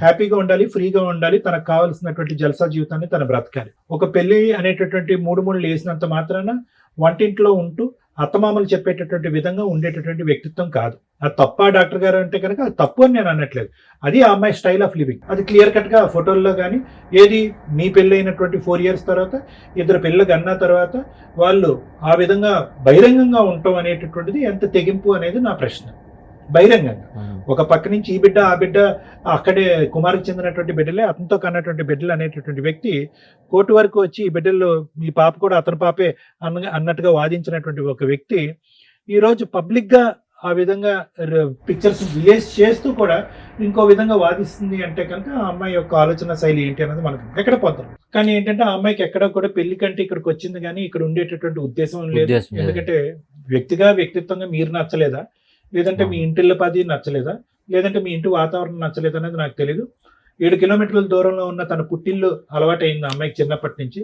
F: హ్యాపీగా ఉండాలి, ఫ్రీగా ఉండాలి, తనకు కావాల్సినటువంటి జల్సా జీవితాన్ని తను బ్రతకాలి. ఒక పెళ్లి అనేటటువంటి మూడు వేసినంత మాత్రాన వంటింట్లో ఉంటూ అత్తమామలు చెప్పేటటువంటి విధంగా ఉండేటటువంటి వ్యక్తిత్వం కాదు. అది తప్ప డాక్టర్ గారు అంటే కనుక అది తప్పు అని నేను అనట్లేదు. అది ఆ అమ్మాయి స్టైల్ ఆఫ్ లివింగ్. అది క్లియర్ కట్ గా ఫోటోల్లో కానీ ఏది మీ పెళ్ళి అయినటువంటి 4 years తర్వాత, ఇద్దరు పిల్లలు అన్న తర్వాత వాళ్ళు ఆ విధంగా బహిరంగంగా ఉండటం అనేటటువంటిది ఎంత తెగింపు అనేది నా ప్రశ్న. బహిరంగంగా ఒక పక్క నుంచి ఈ బిడ్డ ఆ బిడ్డ అక్కడే కుమారికి చెందినటువంటి బిడ్డలే, అతనితో కన్నటువంటి బిడ్డలు అనేటటువంటి వ్యక్తి కోర్టు వరకు వచ్చి ఈ బిడ్డల్లో మీ పాప కూడా అతని పాపే అన్నట్టుగా వాదించినటువంటి ఒక వ్యక్తి ఈరోజు పబ్లిక్ గా ఆ విధంగా పిక్చర్స్ రిలీజ్ చేస్తూ కూడా ఇంకో విధంగా వాదిస్తుంది అంటే కనుక ఆ అమ్మాయి యొక్క ఆలోచన శైలి ఏంటి అనేది మనకు ఎక్కడ పోతాం. కానీ ఏంటంటే ఆ అమ్మాయికి ఎక్కడ కూడా పెళ్లి కంటే ఇక్కడికి వచ్చింది కానీ ఇక్కడ ఉండేటటువంటి ఉద్దేశం లేదు. ఎందుకంటే వ్యక్తిత్వంగా మీరు నచ్చలేదా, లేదంటే మీ ఇంటిళ్ళ పది నచ్చలేదా, లేదంటే మీ ఇంటి వాతావరణం నచ్చలేదు అనేది నాకు తెలియదు. 7 kilometers దూరంలో ఉన్న తన పుట్టిల్లు అలవాటైంది అమ్మాయికి చిన్నప్పటి నుంచి.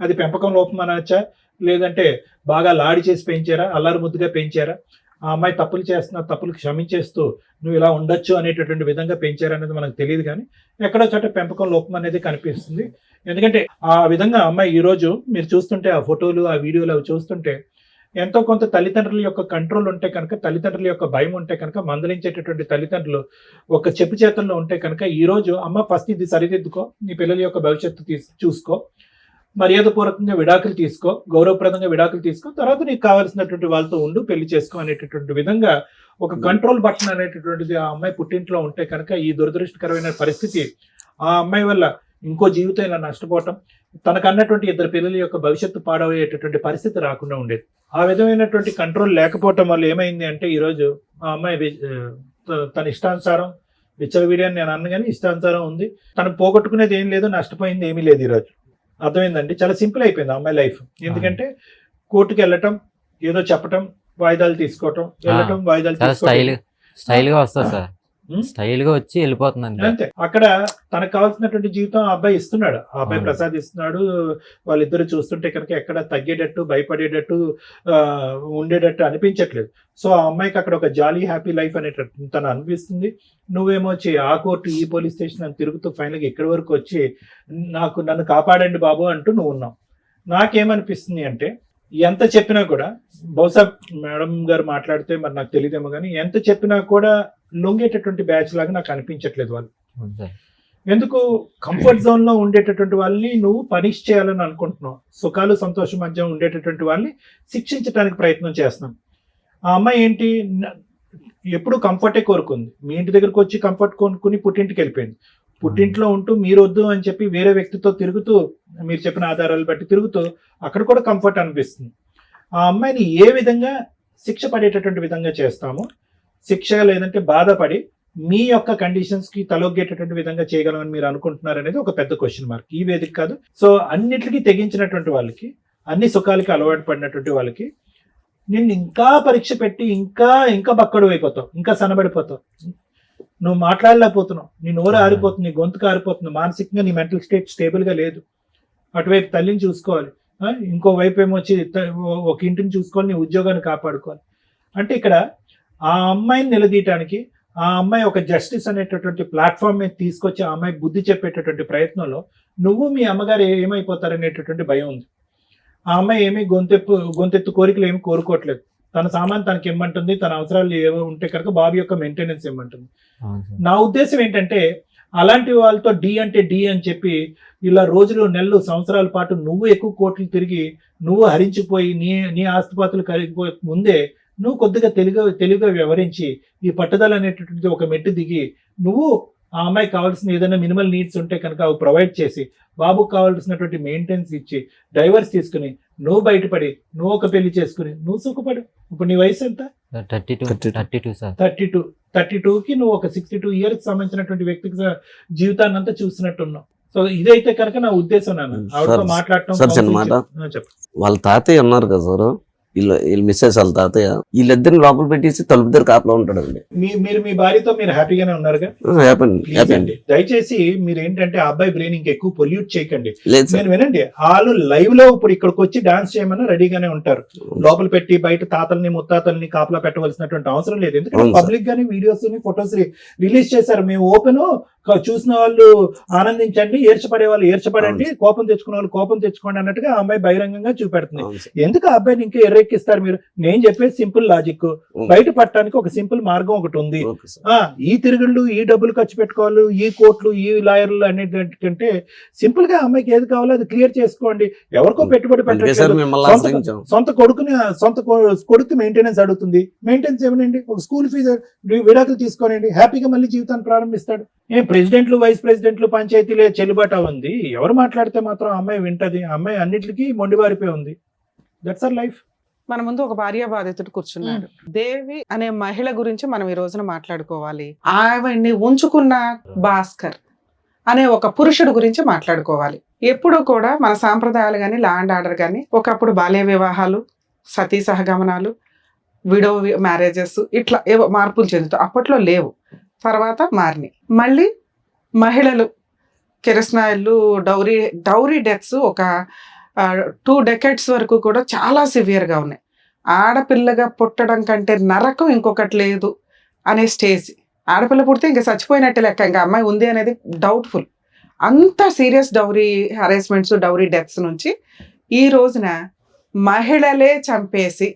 F: అది పెంపకం లోపం అనొచ్చా, లేదంటే బాగా లాడి చేసి పెంచారా, అల్లరి ముద్దుగా పెంచారా, ఆ అమ్మాయి తప్పులు చేస్తున్న తప్పులు క్షమించేస్తూ నువ్వు ఇలా ఉండొచ్చు అనేటటువంటి విధంగా పెంచారనేది మనకు తెలియదు, కానీ ఎక్కడో చోట పెంపకం లోపం అనేది కనిపిస్తుంది. ఎందుకంటే ఆ విధంగా అమ్మాయి ఈరోజు మీరు చూస్తుంటే ఆ ఫోటోలు ఆ వీడియోలు అవి చూస్తుంటే ఎంతో కొంత తల్లిదండ్రుల యొక్క కంట్రోల్ ఉంటే కనుక, తల్లిదండ్రుల యొక్క భయం ఉంటే కనుక, మందలించేటటువంటి తల్లిదండ్రులు ఒక చెప్పు చేతుల్లో ఉంటే కనుక ఈరోజు అమ్మ ఫస్ట్ ఇది సరిదిద్దుకో, నీ పిల్లల యొక్క భవిష్యత్తు చూసుకో, మర్యాదపూర్వకంగా విడాకులు తీసుకో, గౌరవప్రదంగా విడాకులు తీసుకో, తర్వాత నీకు కావాల్సినటువంటి వాళ్ళతో ఉండు, పెళ్లి చేసుకో అనేటటువంటి విధంగా ఒక కంట్రోల్ బటన్ అనేటటువంటిది ఆ అమ్మాయి పుట్టింట్లో ఉంటే కనుక ఈ దురదృష్టకరమైన పరిస్థితి ఆ అమ్మాయి వల్ల ఇంకో జీవితం ఇలా నష్టపోవటం, తనకన్నటువంటి ఇద్దరు పిల్లల యొక్క భవిష్యత్తు పాడయ్యేటటువంటి పరిస్థితి రాకుండా ఉండేది. ఆ విధమైనటువంటి కంట్రోల్ లేకపోవటం వల్ల ఏమైంది అంటే ఈరోజు ఆ అమ్మాయి తన ఇష్టానుసారం విచ్చలవిడియని నేను అన్న కానీ ఇష్టానుసారం ఉంది. తను పోగొట్టుకునేది ఏం లేదు, నష్టపోయింది ఏమీ లేదు. ఈరోజు అర్థమైందండి, చాలా సింపుల్ అయిపోయింది ఆ అమ్మాయి లైఫ్. ఎందుకంటే కోర్టుకి వెళ్ళటం, ఏదో చెప్పటం, వాయిదాలు తీసుకోవటం, వెళ్ళటం, వాయిదాలు తీసుకోవటం,
B: స్టైల్ గా వస్తుంది సార్, స్టైల్ గా వచ్చి వెళ్ళిపోతుంది
F: అంతే. అక్కడ తనకు కావాల్సినటువంటి జీవితం ఆ అబ్బాయి ఇస్తున్నాడు, ఆ అబ్బాయి ప్రసాదిస్తున్నాడు. వాళ్ళిద్దరు చూస్తుంటే కనుక ఎక్కడ తగ్గేటట్టు, భయపడేటట్టు, ఉండేటట్టు అనిపించట్లేదు. సో ఆ అమ్మాయికి అక్కడ ఒక జాలీ హ్యాపీ లైఫ్ అనేటట్టు తను అనిపిస్తుంది. నువ్వేమో వచ్చి ఆ కోర్టు ఈ పోలీస్ స్టేషన్ అని తిరుగుతూ ఫైనల్గా ఇక్కడి వరకు వచ్చి నన్ను కాపాడండి బాబు అంటూ నువ్వు ఉన్నావు. నాకేమనిపిస్తుంది అంటే ఎంత చెప్పినా కూడా, బహుశా మేడం గారు మాట్లాడితే మరి నాకు తెలియదేమో కానీ, ఎంత చెప్పినా కూడా లొంగేటటువంటి బ్యాచ్ లాగా నాకు అనిపించట్లేదు వాళ్ళు. ఎందుకు కంఫర్ట్ జోన్ లో ఉండేటటువంటి వాళ్ళని నువ్వు పనిష్ చేయాలని అనుకుంటున్నావు, సుఖాలు సంతోషం మధ్య ఉండేటటువంటి వాళ్ళని శిక్షించడానికి ప్రయత్నం చేస్తున్నాం. ఆ అమ్మాయి ఏంటి, ఎప్పుడు కంఫర్టే కోరుకుంది. మీ ఇంటి దగ్గరకు వచ్చి కంఫర్ట్ కొనుక్కుని పుట్టింటికి వెళ్ళిపోయింది. పుట్టింట్లో ఉంటూ మీరు వద్దు అని చెప్పి వేరే వ్యక్తితో తిరుగుతూ, మీరు చెప్పిన ఆధారాలు బట్టి తిరుగుతూ అక్కడ కూడా కంఫర్ట్ అనిపిస్తుంది. ఆ అమ్మాయిని ఏ విధంగా శిక్ష పడేటటువంటి విధంగా చేస్తాము, శిక్ష లేదంటే బాధపడి మీ యొక్క కండిషన్స్ కి తలొగ్గేటటువంటి విధంగా చేయగలమని మీరు అనుకుంటున్నారు అనేది ఒక పెద్ద క్వశ్చన్ మార్క్. ఈ వేదిక కాదు, సో అన్నిటికీ తెగించినటువంటి వాళ్ళకి, అన్ని సుఖాలకి అలవాటు పడినటువంటి వాళ్ళకి నిన్ను ఇంకా పరీక్ష పెట్టి ఇంకా ఇంకా బక్కడు అయిపోతావు, ఇంకా సన్నబడిపోతావు, నువ్వు మాట్లాడలేకపోతున్నావు, నీ నోరు ఆరిపోతుంది, నీ గొంతుకు ఆరిపోతుంది, మానసికంగా నీ మెంటల్ స్టేట్ స్టేబుల్ గా లేదు. అటువైపు తల్లిని చూసుకోవాలి, ఇంకో వైపు ఏమొచ్చి ఒక ఇంటిని చూసుకోవాలి, నీ ఉద్యోగాన్ని కాపాడుకోవాలి. అంటే ఇక్కడ ఆ అమ్మాయిని నిలదీయటానికి, ఆ అమ్మాయి ఒక జస్టిస్ అనేటటువంటి ప్లాట్ఫామ్ మీద తీసుకొచ్చి ఆ అమ్మాయి బుద్ధి చెప్పేటటువంటి ప్రయత్నంలో నువ్వు మీ అమ్మగారు ఏమైపోతారనేటటువంటి భయం ఉంది. ఆ అమ్మాయి ఏమీ గొంతెత్తు కోరికలు ఏమి కోరుకోవట్లేదు. తన సామాన్ తనకి ఇమ్మంటుంది, తన అవసరాలు ఏవో ఉంటే కనుక బాబు యొక్క మెయింటెనెన్స్ ఇమ్మంటుంది. నా ఉద్దేశం ఏంటంటే అలాంటి వాళ్ళతో డి అంటే డి అని చెప్పి ఇలా రోజులు నెలలు సంవత్సరాల పాటు నువ్వు ఎక్కువ కోట్లు తిరిగి నువ్వు హరించిపోయి నీ ఆస్తిపాతులు కరిగిపోయే ముందే నువ్వు కొద్దిగా తెలుగుగా వ్యవహరించి ఈ పట్టుదల అనేటటువంటి ఒక మెట్టు దిగి నువ్వు ఆ అమ్మాయికి కావాల్సిన ఏదైనా మినిమల్ నీడ్స్ ఉంటే కనుక అవి ప్రొవైడ్ చేసి, బాబుకు కావాల్సినటువంటి మెయింటెనెన్స్ ఇచ్చి, డైవర్స్ తీసుకుని నువ్వు బయటపడి నువ్వు ఒక పెళ్లి చేసుకుని నువ్వు సుఖపడు. ఇప్పుడు నీ వయసు ఎంత? 32కి నువ్వు ఒక 62 years సంబంధించినటువంటి వ్యక్తికి జీవితాన్ని అంతా చూసినట్టున్నావు. సో ఇదైతే కనుక నా ఉద్దేశం. ఆవిడతో మాట్లాడటం.
E: వాళ్ళ తాతయ్య ఉన్నారు కదా సార్, వీళ్ళు మిస్సెస్ వాళ్ళ తాతయ్య, వీళ్ళిద్దరిని లోపల పెట్టేసి తలుపు దగ్గర కాపలా ఉంటాడండి.
F: మీరు మీ భార్యతో మీరు హ్యాపీగానే ఉన్నారుగా? హ్యాపీ. దయచేసి మీరు ఏంటంటే ఆ అబ్బాయి బ్రెయిన్ ఇంకెక్కువ పొల్యూట్ చేయకండి. మీరు వినండి, వాళ్ళు లైవ్ లో ఇప్పుడు ఇక్కడికి వచ్చి డాన్స్ చేయమన్నా రెడీగానే ఉంటారు. లోపల పెట్టి బయట తాతల్ని ముత్తాతల్ని కాపలా పెట్టవలసినటువంటి అవసరం లేదు. ఎందుకంటే పబ్లిక్ గానీ వీడియోస్ ఫొటోస్ రిలీజ్ చేశారు. మేము ఓపెన్, చూసిన వాళ్ళు ఆనందించండి, ఏర్చపడే వాళ్ళు ఏర్చపడండి, కోపం తెచ్చుకున్న వాళ్ళు కోపం తెచ్చుకోండి అన్నట్టుగా ఆ అమ్మాయి బహిరంగంగా చూపెడుతుంది. ఎందుకు ఆ అబ్బాయిని ఇంకా ఎర్రెక్కిస్తారు మీరు? నేను చెప్పేది సింపుల్ లాజిక్. బయట పట్టడానికి ఒక సింపుల్ మార్గం ఒకటి ఉంది. ఈ తిరుగుళ్ళు, ఈ డబ్బులు ఖర్చు పెట్టుకోవాలి, ఈ కోర్టులు, ఈ లాయర్లు అనేటంటే సింపుల్ గా అమ్మాయికి ఏది కావాలో అది క్లియర్ చేసుకోండి. ఎవరికో పెట్టుబడి పెట్టండి. సొంత కొడుకు మెయింటెనెన్స్ అడుగుతుంది. మెయింటెనెన్స్ ఏమనండి, ఒక స్కూల్ ఫీజు విడాకులు తీసుకోనండి, హ్యాపీగా మళ్ళీ జీవితాన్ని ప్రారంభిస్తాడు. ఏం ప్రెసిడెంట్లు, వైస్ ప్రెసిడెంట్లు, పంచాయతీలే చెల్లుబాటు ఉంది. ఎవరు మాట్లాడితే మాత్రం అమ్మాయి వింటది. అమ్మాయి అన్నిటికీ మొండిబారిపోయి ఉంది. That's our life.
D: మన ముందు ఒక భార్య బాధితుడు కూర్చున్నాడు. దేవి అనే మహిళ గురించి మనం ఈ రోజున మాట్లాడుకోవాలి. ఆవిడ్ని ఉంచుకున్న భాస్కర్ అనే ఒక పురుషుడు గురించి మాట్లాడుకోవాలి. ఎప్పుడు కూడా మన సాంప్రదాయాలు కానీ, లా అండ్ ఆర్డర్ కానీ, ఒకప్పుడు బాల్య వివాహాలు, సతీ సహగమనాలు, విడో మ్యారేజెస్, ఇట్లా ఏవో మార్పులు చెందుతాయి. అప్పట్లో లేవు, తర్వాత మారినాయి. మళ్ళీ మహిళలు కిరసనాయిలు, డౌరీ డెత్స్ ఒక 2 decades వరకు కూడా చాలా సివియర్గా ఉన్నాయి. ఆడపిల్లగా పుట్టడం కంటే నరకం ఇంకొకటి లేదు అనే స్టేజ్. ఆడపిల్ల పుడితే ఇంకా చచ్చిపోయినట్టే లెక్క, ఇంకా అమ్మాయి ఉంది అనేది డౌట్ఫుల్. అంత serious dowry harassments, dowry deaths నుంచి ఈ రోజున మహిళలే చంపేసి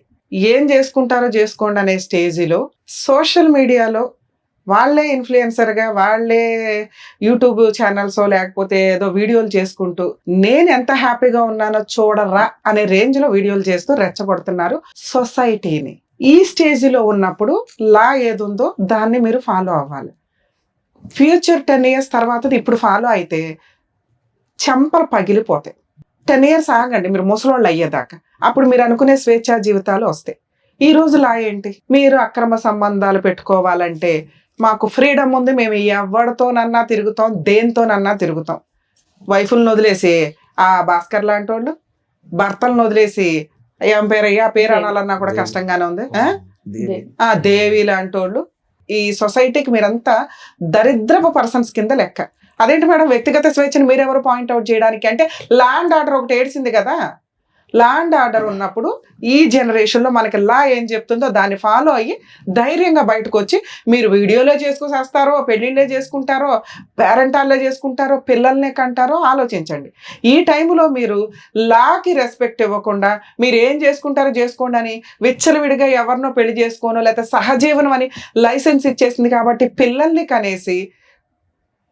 D: ఏం చేసుకుంటారో చేసుకోండి అనే స్టేజిలో సోషల్ మీడియాలో వాళ్ళే ఇన్ఫ్లుయెన్సర్గా, వాళ్ళే యూట్యూబ్ ఛానల్స్ లేకపోతే ఏదో వీడియోలు చేసుకుంటూ నేను ఎంత హ్యాపీగా ఉన్నానో చూడరా అనే రేంజ్లో వీడియోలు చేస్తూ రెచ్చగొడుతున్నారు సొసైటీని. ఈ స్టేజ్లో ఉన్నప్పుడు లా ఏదుందో దాన్ని మీరు ఫాలో అవ్వాలి. ఫ్యూచర్ 10 years తర్వాత ఇప్పుడు ఫాలో అయితే చెంపలు పగిలిపోతాయి. 10 years ఆగండి మీరు ముసలోళ్ళు అయ్యేదాకా, అప్పుడు మీరు అనుకునే స్వేచ్ఛా జీవితాలు వస్తాయి. ఈ రోజు లా ఏంటి? మీరు అక్రమ సంబంధాలు పెట్టుకోవాలంటే మాకు ఫ్రీడమ్ ఉంది, మేము ఎవరితోనన్నా తిరుగుతాం, దేనితోనన్నా తిరుగుతాం. వైఫులను వదిలేసి ఆ భాస్కర్ లాంటి వాళ్ళు, భర్తలను వదిలేసి ఏం పేరయ్యా పేరు అనాలన్నా కూడా కష్టంగానే ఉంది. ఆ దేవి లాంటి వాళ్ళు. ఈ సొసైటీకి మీరంతా దరిద్రపు పర్సన్స్ కింద లెక్క. అదేంటి మేడం వ్యక్తిగత స్వేచ్ఛను మీరెవరు పాయింట్అవుట్ చేయడానికి? అంటే ల్యాండ్ ఆర్డర్ ఒకటి ఏడ్చింది కదా. ల్యాండ్ ఆర్డర్ ఉన్నప్పుడు ఈ జనరేషన్లో మనకి లా ఏం చెప్తుందో దాన్ని ఫాలో అయ్యి ధైర్యంగా బయటకు వచ్చి మీరు వీడియోలో చేసుకొస్తారో, పెళ్ళిళ్ళే చేసుకుంటారో, పేరెంటాల్లే చేసుకుంటారో, పిల్లల్నే కంటారో ఆలోచించండి. ఈ టైంలో మీరు లాకి రెస్పెక్ట్ ఇవ్వకుండా మీరు ఏం చేసుకుంటారో చేసుకోండి అని విచ్చలవిడిగా ఎవరినో పెళ్లి చేసుకోనో లేకపోతే సహజీవనం అని లైసెన్స్ ఇచ్చేసింది కాబట్టి పిల్లల్ని కనేసి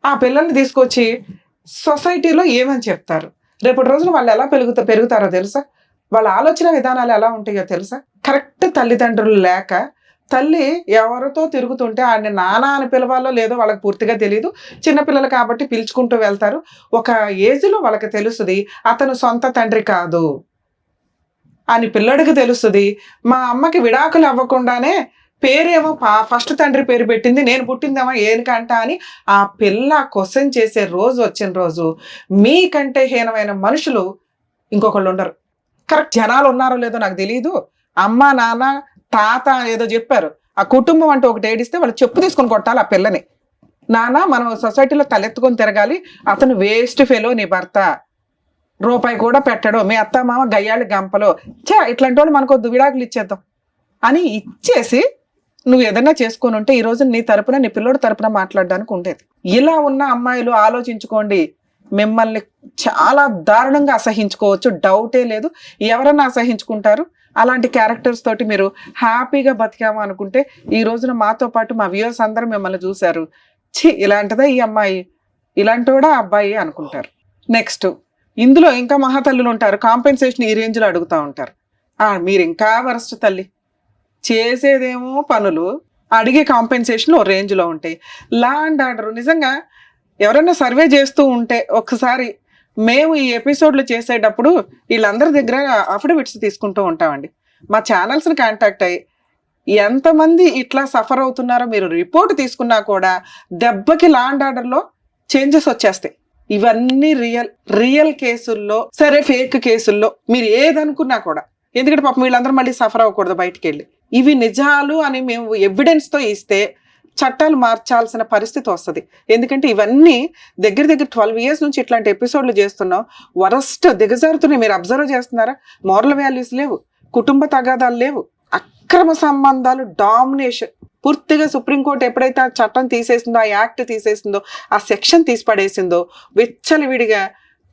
D: ఆ పిల్లల్ని తీసుకొచ్చి సొసైటీలో ఏమని చెప్తారు? రేపటి రోజున వాళ్ళు ఎలా పెరుగుతారో తెలుసా? వాళ్ళ ఆలోచన విధానాలు ఎలా ఉంటాయో తెలుసా? కరెక్ట్ తల్లిదండ్రులు లేక తల్లి ఎవరితో తిరుగుతుంటే ఆడిని నాన్న అని పిలవాలో లేదో వాళ్ళకి పూర్తిగా తెలియదు. చిన్నపిల్లలు కాబట్టి పిలుచుకుంటూ వెళ్తారు. ఒక ఏజ్లో వాళ్ళకి తెలుస్తుంది అతను సొంత తండ్రి కాదు అని పిల్లడికి తెలుస్తుంది. మా అమ్మకి విడాకులు అవ్వకుండానే పేరేమో ఫస్ట్ తండ్రి పేరు పెట్టింది, నేను పుట్టిందేమో ఏనికంట అని ఆ పిల్ల క్వశ్చన్ చేసే రోజు వచ్చిన రోజు మీకంటే హీనమైన మనుషులు ఇంకొకళ్ళు ఉండరు. కరెక్ట్ జనాలు ఉన్నారో లేదో నాకు తెలియదు. అమ్మ నాన్న తాత ఏదో చెప్పారు, ఆ కుటుంబం అంటే ఒకటి ఏడిస్తే వాళ్ళు చెప్పు తీసుకొని కొట్టాలి ఆ పిల్లని. నాన్న మనం సొసైటీలో తలెత్తుకొని తిరగాలి, అతను వేస్ట్ ఫెలో నీ భర్త, రూపాయి కూడా పెట్టడు, మీ అత్త మామ గయ్యాళ్ళు గంపలో, ఇట్లాంటి వాళ్ళు మనకొద్దు విడాకులు ఇచ్చేద్దాం అని ఇచ్చేసి నువ్వు ఏదైనా చేసుకొని ఉంటే ఈ రోజు నీ తరపున నీ పిల్లోడి తరపున మాట్లాడడానికి ఉండేది. ఇలా ఉన్న అమ్మాయిలు ఆలోచించుకోండి, మిమ్మల్ని చాలా దారుణంగా అసహించుకోవచ్చు, డౌటే లేదు. ఎవరన్నా అసహించుకుంటారు. అలాంటి క్యారెక్టర్స్ తోటి మీరు హ్యాపీగా బతికాము అనుకుంటే ఈ రోజున మాతో పాటు మా వ్యూవర్స్ అందరూ మిమ్మల్ని చూశారు, ఇలాంటిదా ఈ అమ్మాయి, ఇలాంటి కూడా అబ్బాయి అనుకుంటారు. నెక్స్ట్ ఇందులో ఇంకా మహాతల్లులు ఉంటారు, కాంపెన్సేషన్ ఈ రేంజ్లో అడుగుతూ ఉంటారు. మీరు ఇంకా వరస్ట్ తల్లి, చేసేదేమో పనులు, అడిగే కాంపెన్సేషన్ ఓ రేంజ్లో ఉంటాయి. లా అండ్ ఆర్డర్ నిజంగా ఎవరైనా సర్వే చేస్తూ ఉంటే ఒకసారి మేము ఈ ఎపిసోడ్లు చేసేటప్పుడు వీళ్ళందరి దగ్గర అఫిడవిట్స్ తీసుకుంటూ ఉంటామండి. మా ఛానల్స్ని కాంటాక్ట్ అయ్యి ఎంతమంది ఇట్లా సఫర్ అవుతున్నారో మీరు రిపోర్ట్ తీసుకున్నా కూడా దెబ్బకి లా అండ్ ఆర్డర్లో చేంజెస్ వచ్చేస్తాయి. ఇవన్నీ రియల్ కేసుల్లో, సరే ఫేక్ కేసుల్లో మీరు ఏదనుకున్నా కూడా, ఎందుకంటే పాపం వీళ్ళందరూ మళ్ళీ సఫర్ అవ్వకూడదు బయటికి వెళ్ళి. ఇవి నిజాలు అని మేము ఎవిడెన్స్తో ఇస్తే చట్టాలు మార్చాల్సిన పరిస్థితి వస్తుంది. ఎందుకంటే ఇవన్నీ దగ్గర 12 years నుంచి ఇట్లాంటి ఎపిసోడ్లు చేస్తున్నాం. వరస్ట్ దిగజారుతున్నాయి. మీరు అబ్జర్వ్ చేస్తున్నారా? మోరల్ వాల్యూస్ లేవు, కుటుంబ తగాదాలు లేవు, అక్రమ సంబంధాలు డామినేషన్. పూర్తిగా సుప్రీంకోర్టు ఎప్పుడైతే ఆ చట్టం తీసేసిందో, ఆ యాక్ట్ తీసేసిందో, ఆ సెక్షన్ తీసి పడేసిందో, విచ్చలవిడిగా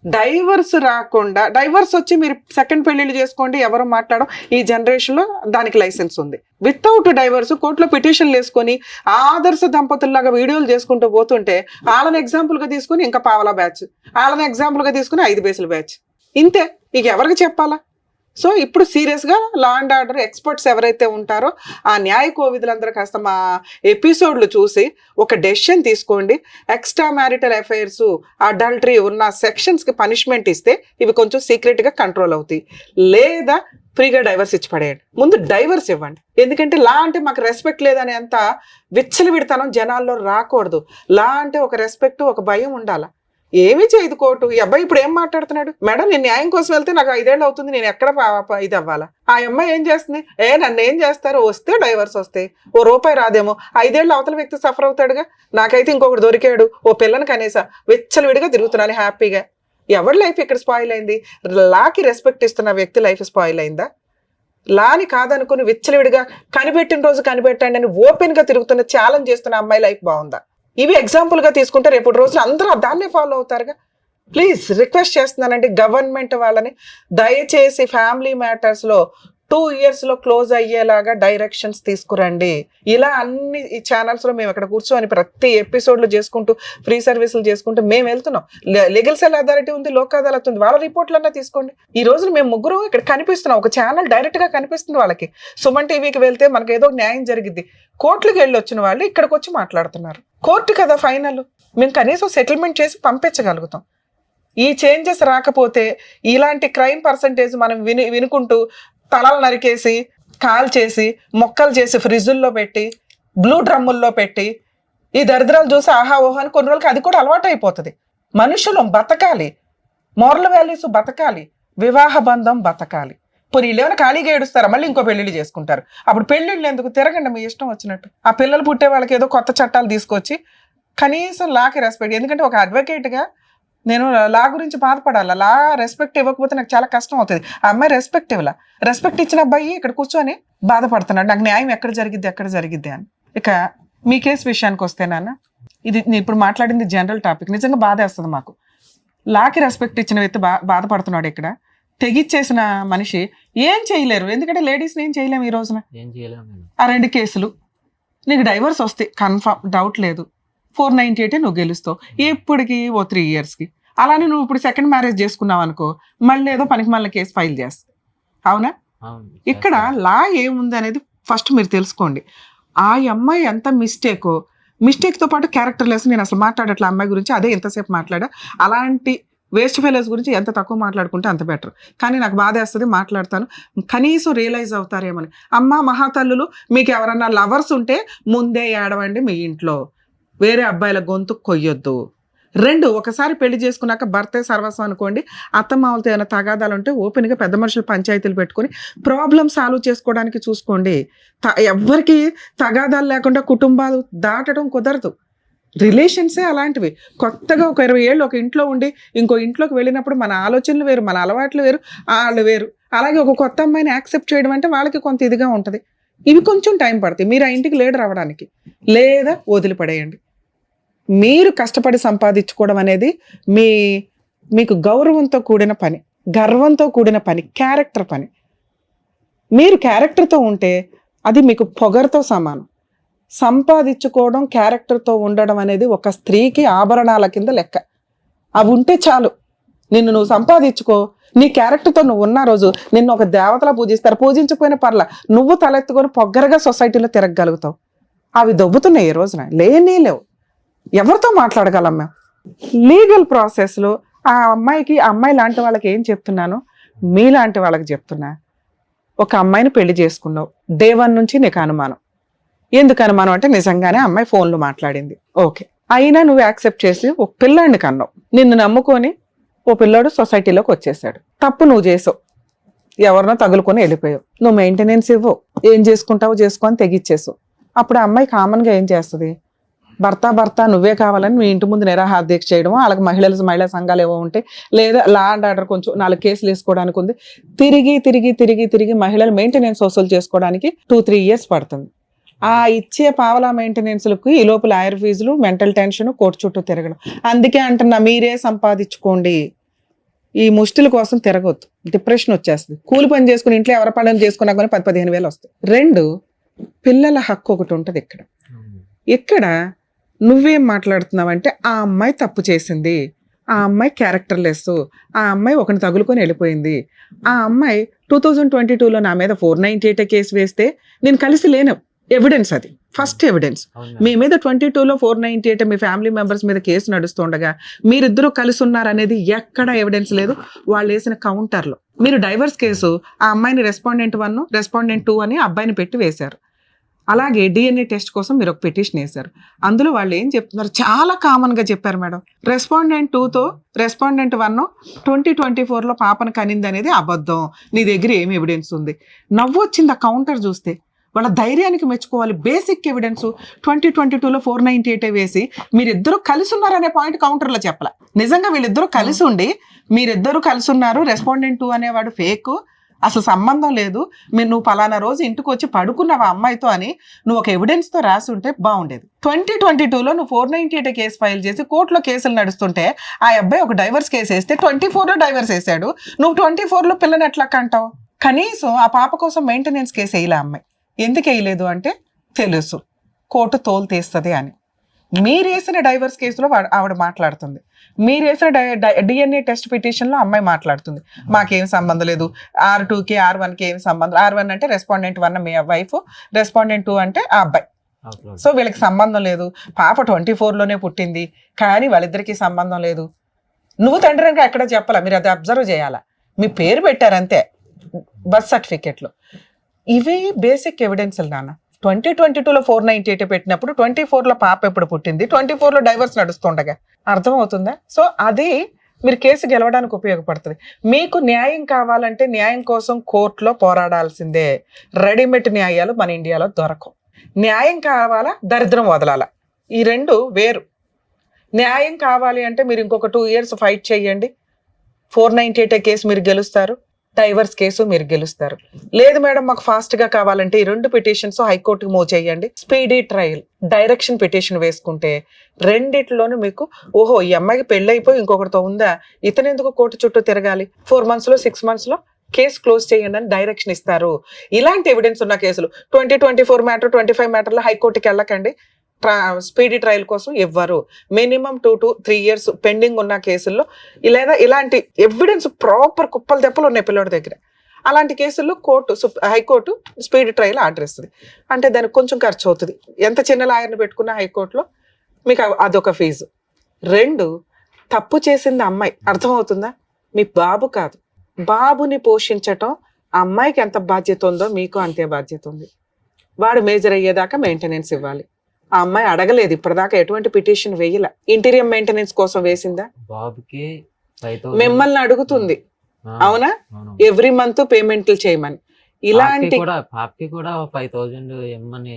D: డైవర్స్ రాకుండా, డైవర్స్ వచ్చి మీరు సెకండ్ పెళ్లిళ్ళు చేసుకోండి ఎవరు మాట్లాడడం, ఈ జనరేషన్లో దానికి లైసెన్స్ ఉంది. వితౌట్ డైవర్స్ కోర్టులో పిటిషన్లు వేసుకొని ఆదర్శ దంపతుల్లాగా వీడియోలు చేసుకుంటూ పోతుంటే వాళ్ళని ఎగ్జాంపుల్గా తీసుకుని ఇంకా పావలా బ్యాచ్, వాళ్ళని ఎగ్జాంపుల్గా తీసుకుని 5 బేసుల బ్యాచ్, ఇంతే. ఇక ఎవరికి చెప్పాలా? సో ఇప్పుడు సీరియస్గా లా అండ్ ఆర్డర్ ఎక్స్పర్ట్స్ ఎవరైతే ఉంటారో ఆ న్యాయ కోవిదులందరూ కాస్త మా ఎపిసోడ్లు చూసి ఒక డెసిషన్ తీసుకోండి. ఎక్స్ట్రా మ్యారిటల్ అఫైర్స్, అడల్టరీ ఉన్న సెక్షన్స్కి పనిష్మెంట్ ఇస్తే ఇవి కొంచెం సీక్రెట్గా కంట్రోల్ అవుతాయి. లేదా ఫ్రీగా డైవర్స్ ఇచ్చి పడేయండి. ముందు డైవర్స్ ఇవ్వండి. ఎందుకంటే లా అంటే మాకు రెస్పెక్ట్ లేదనే అంత విచ్చలవిడితనం జనాల్లో రాకూడదు. లా అంటే ఒక రెస్పెక్ట్, ఒక భయం ఉండాలి. ఏమీ చేయదు కోర్టు. ఈ అబ్బాయి ఇప్పుడు ఏం మాట్లాడుతున్నాడు? మేడం నేను న్యాయం కోసం వెళ్తే నాకు 5 ఏళ్ళు అవుతుంది, నేను ఎక్కడ ఇది అవ్వాలా? ఆ అమ్మాయి ఏం చేస్తుంది? నన్ను ఏం చేస్తారు? వస్తే డైవర్స్ వస్తాయి, ఓ రూపాయి రాదేమో, 5 ఏళ్ళు అవతల వ్యక్తి సఫర్ అవుతాడుగా. నాకైతే ఇంకొకటి దొరికాడు, ఓ పిల్లని కనీసా విచ్చలవిడిగా తిరుగుతున్నాను హ్యాపీగా. ఎవరి లైఫ్ ఇక్కడ స్పాయిల్ అయింది? లాకి రెస్పెక్ట్ ఇస్తున్న వ్యక్తి లైఫ్ స్పాయిల్ అయిందా? లాని కాదనుకుని విచ్చలవిడిగా కనిపెట్టిన రోజు కనిపెట్టండి అని ఓపెన్ గా తిరుగుతున్న ఛాలెంజ్ చేస్తున్న అమ్మాయి లైఫ్ బాగుందా? ఇవి ఎగ్జాంపుల్ గా తీసుకుంటే రేపు రోజులు అందరూ దాన్నే ఫాలో అవుతారుగా. ప్లీజ్ రిక్వెస్ట్ చేస్తున్నానండి గవర్నమెంట్ వాళ్ళని, దయచేసి ఫ్యామిలీ మ్యాటర్స్ లో 2 years లో క్లోజ్ అయ్యేలాగా డైరెక్షన్స్ తీసుకురండి. ఇలా అన్ని ఈ ఛానల్స్ లో మేము ఇక్కడ కూర్చొని ప్రతి ఎపిసోడ్లు చేసుకుంటూ ఫ్రీ సర్వీసులు చేసుకుంటూ మేము వెళ్తున్నాం. లీగల్ సెల్ అథారిటీ ఉంది, లోక్ అదాలత్ ఉంది, వాళ్ళ రిపోర్ట్లన్నా తీసుకోండి. ఈ రోజు మేము ముగ్గురు ఇక్కడ కనిపిస్తున్నాం, ఒక ఛానల్ డైరెక్ట్ గా కనిపిస్తుంది వాళ్ళకి. సుమన్ టీవీకి వెళ్తే మనకి ఏదో న్యాయం జరిగింది, కోర్టులకు వెళ్ళి వచ్చిన వాళ్ళు ఇక్కడికి వచ్చి మాట్లాడుతున్నారు. కోర్టు కదా ఫైనల్, మేము కనీసం సెటిల్మెంట్ చేసి పంపించగలుగుతాం. ఈ చేంజెస్ రాకపోతే ఇలాంటి క్రైమ్ పర్సంటేజ్ మనం వినుకుంటూ తలలు నరికేసి కాల్ చేసి మొక్కలు చేసి ఫ్రిడ్జుల్లో పెట్టి బ్లూ డ్రమ్ముల్లో పెట్టి ఈ దరిద్రాలు చూసి ఆహా ఓహో అని కొన్ని రోజులకి అది కూడా అలవాటు అయిపోతుంది. మనుషులు బతకాలి, మోరల్ వాల్యూస్ బతకాలి, వివాహ బంధం బతకాలి. పోనీ వీళ్ళు ఏమైనా ఖాళీగా ఏడుస్తారా? మళ్ళీ ఇంకో పెళ్లిళ్ళు చేసుకుంటారు. అప్పుడు పెళ్లిళ్ళు ఎందుకు? తిరగండి మీ ఇష్టం వచ్చినట్టు. ఆ పిల్లలు పుట్టే వాళ్ళకి ఏదో కొత్త చట్టాలు తీసుకొచ్చి కనీసం లాకి రెస్పెక్ట్. ఎందుకంటే ఒక అడ్వకేట్గా నేను లా గురించి బాధపడాలి. లా రెస్పెక్ట్ ఇవ్వకపోతే నాకు చాలా కష్టం అవుతుంది. ఆ అమ్మాయి రెస్పెక్ట్ ఇవ్వాల. రెస్పెక్ట్ ఇచ్చిన అబ్బాయి ఇక్కడ కూర్చొని బాధపడుతున్నాడు, నాకు న్యాయం ఎక్కడ జరిగిద్ది అని. ఇక మీ కేసు విషయానికి వస్తే నాన్న, ఇది నేను ఇప్పుడు మాట్లాడింది జనరల్ టాపిక్. నిజంగా బాధేస్తుంది మాకు. లాకి రెస్పెక్ట్ ఇచ్చిన వ్యక్తి బాధపడుతున్నాడు. ఇక్కడ తెగిచ్చేసిన మనిషి ఏం చేయలేరు, ఎందుకంటే లేడీస్ని ఏం చేయలేము ఈ రోజున. ఆ 2 కేసులు నీకు డైవర్స్ వస్తే కన్ఫర్మ్, డౌట్ లేదు. 498 నువ్వు గెలుస్తావు ఎప్పటికి, ఓ 3 yearsకి. అలానే నువ్వు ఇప్పుడు సెకండ్ మ్యారేజ్ చేసుకున్నావు అనుకో, మళ్ళీ ఏదో పనికి మళ్ళీ కేసు ఫైల్ చేస్తావు. అవునా? ఇక్కడ లా ఏముంది అనేది ఫస్ట్ మీరు తెలుసుకోండి. ఆ అమ్మాయి ఎంత మిస్టేక్తో పాటు క్యారెక్టర్ లెస్. నేను అసలు మాట్లాడట్లే అమ్మాయి గురించి, అదే ఎంతసేపు మాట్లాడా. అలాంటి వేస్ట్ ఫెలోస్ గురించి ఎంత తక్కువ మాట్లాడుకుంటే అంత బెటర్. కానీ నాకు బాధ వేస్తుంది, మాట్లాడతాను. కనీసం రియలైజ్ అవుతారేమని. అమ్మ మహాతల్లులు, మీకు ఎవరన్నా లవర్స్ ఉంటే ముందే ఏడవండి మీ ఇంట్లో, వేరే అబ్బాయిల గొంతు కొయ్యొద్దు. 2, ఒకసారి పెళ్లి చేసుకున్నాక భర్తే సర్వస్వం అనుకోండి. అత్తమామలతో ఏమైనా తగాదాలు ఉంటే ఓపెన్గా పెద్ద మనుషులు పంచాయతీలు పెట్టుకొని ప్రాబ్లం సాల్వ్ చేసుకోవడానికి చూసుకోండి. ఎవరికి తగాదాలు లేకుండా కుటుంబాలు దాటడం కుదరదు. రిలేషన్సే అలాంటివి. కొత్తగా ఒక 20 ఏళ్ళు ఒక ఇంట్లో ఉండి ఇంకో ఇంట్లోకి వెళ్ళినప్పుడు మన ఆలోచనలు వేరు, మన అలవాట్లు వేరు, వాళ్ళు వేరు. అలాగే ఒక కొత్త అమ్మాయిని యాక్సెప్ట్ చేయడం అంటే వాళ్ళకి కొంత ఇదిగా ఉంటుంది. ఇవి కొంచెం టైం పడతాయి. మీరు ఆ ఇంటికి లీడర్ అవ్వడానికి, లేదా వదిలిపడేయండి. మీరు కష్టపడి సంపాదించుకోవడం అనేది మీకు గౌరవంతో కూడిన పని, గర్వంతో కూడిన పని, క్యారెక్టర్ పని. మీరు క్యారెక్టర్తో ఉంటే అది మీకు పొగరుతో సమానం. సంపాదించుకోవడం, క్యారెక్టర్తో ఉండడం అనేది ఒక స్త్రీకి ఆభరణాల కింద లెక్క. అవి ఉంటే చాలు. నువ్వు సంపాదించుకో, నీ క్యారెక్టర్తో నువ్వు ఉన్న రోజు నిన్ను ఒక దేవతలా పూజిస్తారు. పూజించకపోయిన పర్ల, నువ్వు తలెత్తుకొని పొగ్గరగా సొసైటీలో తిరగగలుగుతావు. అవి దొబ్బుతున్నాయి ఈ రోజున, లేవు. ఎవరితో మాట్లాడగలం మేము? లీగల్ ప్రాసెస్లో ఆ అమ్మాయి లాంటి వాళ్ళకి ఏం చెప్తున్నాను, మీలాంటి వాళ్ళకి చెప్తున్నా. ఒక అమ్మాయిని పెళ్లి చేసుకున్నావు, డే 1 నుంచి నీకు అనుమానం. ఎందుకు అనుమానం అంటే నిజంగానే అమ్మాయి ఫోన్లో మాట్లాడింది, ఓకే. అయినా నువ్వు యాక్సెప్ట్ చేసి ఒక పిల్లాడిని కన్నావు. నిన్ను నమ్ముకొని ఓ పిల్లాడు సొసైటీలోకి వచ్చేసాడు. తప్పు నువ్వు చేసావు, ఎవరినో తగులుకొని వెళ్ళిపోయావు. నువ్వు మెయింటెనెన్స్ ఇవ్వవు, ఏం చేసుకుంటావో చేసుకొని తెగిచ్చేసావు. అప్పుడు ఆ అమ్మాయి కామన్గా ఏం చేస్తుంది? భర్త నువ్వే కావాలని మీ ఇంటి ముందు నిరాహార దీక్ష చేయడము, వాళ్ళకి మహిళా సంఘాలు ఏవో ఉంటే, లేదా లా అండ్ ఆర్డర్ కొంచెం 4 కేసులు వేసుకోవడానికి ఉంది. తిరిగి మహిళలు మెయింటెనెన్స్ వసూలు చేసుకోవడానికి 2-3 years పడుతుంది. ఆ ఇచ్చే పావలా మెయింటెనెన్స్లకు ఈ లోపు లాయర్ ఫీజులు, మెంటల్ టెన్షన్, కోర్టు చుట్టూ తిరగడం. అందుకే అంటున్నా, మీరే సంపాదించుకోండి. ఈ ముష్టిల కోసం తిరగొద్దు, డిప్రెషన్ వచ్చేస్తుంది. కూలి పని చేసుకుని ఇంట్లో ఎవరి పనులు చేసుకున్నా కానీ 10-15 వేలు వస్తాయి. 2, పిల్లల హక్కు ఒకటి ఉంటుంది ఇక్కడ నువ్వేం మాట్లాడుతున్నావంటే ఆ అమ్మాయి తప్పు చేసింది, ఆ అమ్మాయి క్యారెక్టర్ లెస్, ఆ అమ్మాయి ఒకరిని తగులుకొని వెళ్ళిపోయింది. ఆ అమ్మాయి 2022లో నా మీద 498 కేసు వేస్తే నేను కలిసి లేను. ఎవిడెన్స్, అది ఫస్ట్ ఎవిడెన్స్. మీ మీద 22లో 498 మీ ఫ్యామిలీ మెంబర్స్ మీద కేసు నడుస్తుండగా మీరిద్దరూ కలిసి ఉన్నారనేది ఎక్కడ ఎవిడెన్స్ లేదు. వాళ్ళు వేసిన కౌంటర్లో మీరు డైవర్స్ కేసు ఆ అమ్మాయిని రెస్పాండెంట్ 1, రెస్పాండెంట్ 2 అని అబ్బాయిని పెట్టి వేశారు. అలాగే DNA టెస్ట్ కోసం మీరు ఒక పిటిషన్ వేశారు. అందులో వాళ్ళు ఏం చెప్తున్నారు, చాలా కామన్గా చెప్పారు మేడం. రెస్పాండెంట్ 2తో రెస్పాండెంట్ 1 2024లో పాపను కనింది అనేది అబద్ధం, నీ దగ్గర ఏమి ఎవిడెన్స్ ఉంది? నవ్వు వచ్చింది ఆ కౌంటర్ చూస్తే. వాళ్ళ ధైర్యానికి మెచ్చుకోవాలి. బేసిక్ ఎవిడెన్స్ 2022లో 498 వేసి మీరిద్దరూ కలిసి ఉన్నారనే పాయింట్ కౌంటర్లో చెప్పాల. నిజంగా వీళ్ళిద్దరూ కలిసి ఉండి మీరిద్దరూ కలిసి ఉన్నారు, రెస్పాండెంట్ 2 అనేవాడు ఫేక్, అసలు సంబంధం లేదు, నువ్వు పలానా రోజు ఇంటికి వచ్చి పడుకున్నావు ఆ అమ్మాయితో అని నువ్వు ఒక ఎవిడెన్స్తో రాసి ఉంటే బాగుండేది. 2022లో నువ్వు 498 కేసు ఫైల్ చేసి కోర్టులో కేసులు నడుస్తుంటే ఆ అబ్బాయి ఒక డైవర్స్ కేసు వేస్తే 24లో డైవర్స్ వేసాడు. నువ్వు 24లో పిల్లని ఎట్లా కంటావు? కనీసం ఆ పాప కోసం మెయింటెనెన్స్ కేసు వేయలే అమ్మాయి. ఎందుకు వేయలేదు అంటే తెలుసు కోర్టు తోలు తీస్తుంది అని. మీరేసిన డైవర్స్ కేసులో ఆవిడ మాట్లాడుతుంది, మీరేసిన డిఎన్ఏ టెస్ట్ పిటిషన్లో అమ్మాయి మాట్లాడుతుంది, మాకేం సంబంధం లేదు, R2కి R1కి ఏం సంబంధం. R1 అంటే రెస్పాండెంట్ 1 మీ వైఫ్, రెస్పాండెంట్ 2 అంటే ఆ అబ్బాయి. సో వీళ్ళకి సంబంధం లేదు, పాప 24లోనే పుట్టింది కానీ వాళ్ళిద్దరికీ సంబంధం లేదు. నువ్వు తండ్రిగా ఎక్కడ చెప్పాలా, మీరు అది అబ్జర్వ్ చేయాలా, మీ పేరు పెట్టారంతే బర్త్ సర్టిఫికెట్లో. ఇవి బేసిక్ ఎవిడెన్స్లు నాన్న. 2022లో 498 పెట్టినప్పుడు 24లో పాప ఎప్పుడు పుట్టింది, 24లో డైవర్స్ నడుస్తుండగా, అర్థమవుతుందా? సో అది మీరు కేసు గెలవడానికి ఉపయోగపడుతుంది. మీకు న్యాయం కావాలంటే న్యాయం కోసం కోర్టులో పోరాడాల్సిందే. రెడీమేడ్ న్యాయాలు మన ఇండియాలో దొరకవు. న్యాయం కావాలా, దరిద్రం వదలాలా, ఈ రెండు వేరు. న్యాయం కావాలి అంటే మీరు ఇంకొక 2 years ఫైట్ చేయండి, 498 కేసు మీరు గెలుస్తారు, డైవర్స్ కేసు మీరు గెలుస్తారు. లేదు మేడం మాకు ఫాస్ట్గా కావాలంటే ఈ 2 పిటిషన్స్ హైకోర్టుకి మూవ్ చేయండి, స్పీడీ ట్రయల్ డైరెక్షన్ పిటిషన్ వేసుకుంటే రెండిట్లోనూ మీకు ఓహో ఈ అమ్మాయికి పెళ్ళి అయిపోయి ఇంకొకరితో ఉందా, ఇతను ఎందుకు కోర్టు చుట్టూ తిరగాలి, 4 monthsలో 6 monthsలో కేసు క్లోజ్ చేయండి అని డైరెక్షన్ ఇస్తారు. ఇలాంటి ఎవిడెన్స్ ఉన్న కేసులు 2024 మ్యాటర్ 25 మ్యాటర్లో హైకోర్టుకి వెళ్ళకండి, స్పీడీ ట్రయల్ కోసం ఇవ్వరు. మినిమం 2 to 3 years పెండింగ్ ఉన్న కేసుల్లో లేదా ఇలాంటి ఎవిడెన్స్ ప్రాపర్ కుప్పలు తెప్పలు ఉన్నాయి పిల్లడి దగ్గర, అలాంటి కేసుల్లో హైకోర్టు స్పీడీ ట్రయల్ ఆర్డర్ ఇస్తుంది. అంటే దానికి కొంచెం ఖర్చు అవుతుంది. ఎంత చిన్న లాయర్ని పెట్టుకున్న హైకోర్టులో మీకు అదొక ఫీజు. 2 తప్పు చేసింది అమ్మాయి, అర్థమవుతుందా, మీ బాబు కాదు. బాబుని పోషించటం అమ్మాయికి ఎంత బాధ్యత ఉందో మీకు అంతే బాధ్యత ఉంది. వాడు మేజర్ అయ్యేదాకా మెయింటెనెన్స్ ఇవ్వాలి. ఆ అమ్మాయి అడగలేదు ఇప్పటిదాకా, ఎటువంటి పిటిషన్ వేయల. ఇంటీరియర్ మెయింటెనెన్స్ కోసం వేసిందా?
B: బాబుకి
D: మిమ్మల్ని అడుగుతుంది, అవునా, ఎవ్రీ మంత్ పేమెంట్లు చేయమని. ఇలాంటి
B: పాపకి కూడా 5,000 ఇమ్మని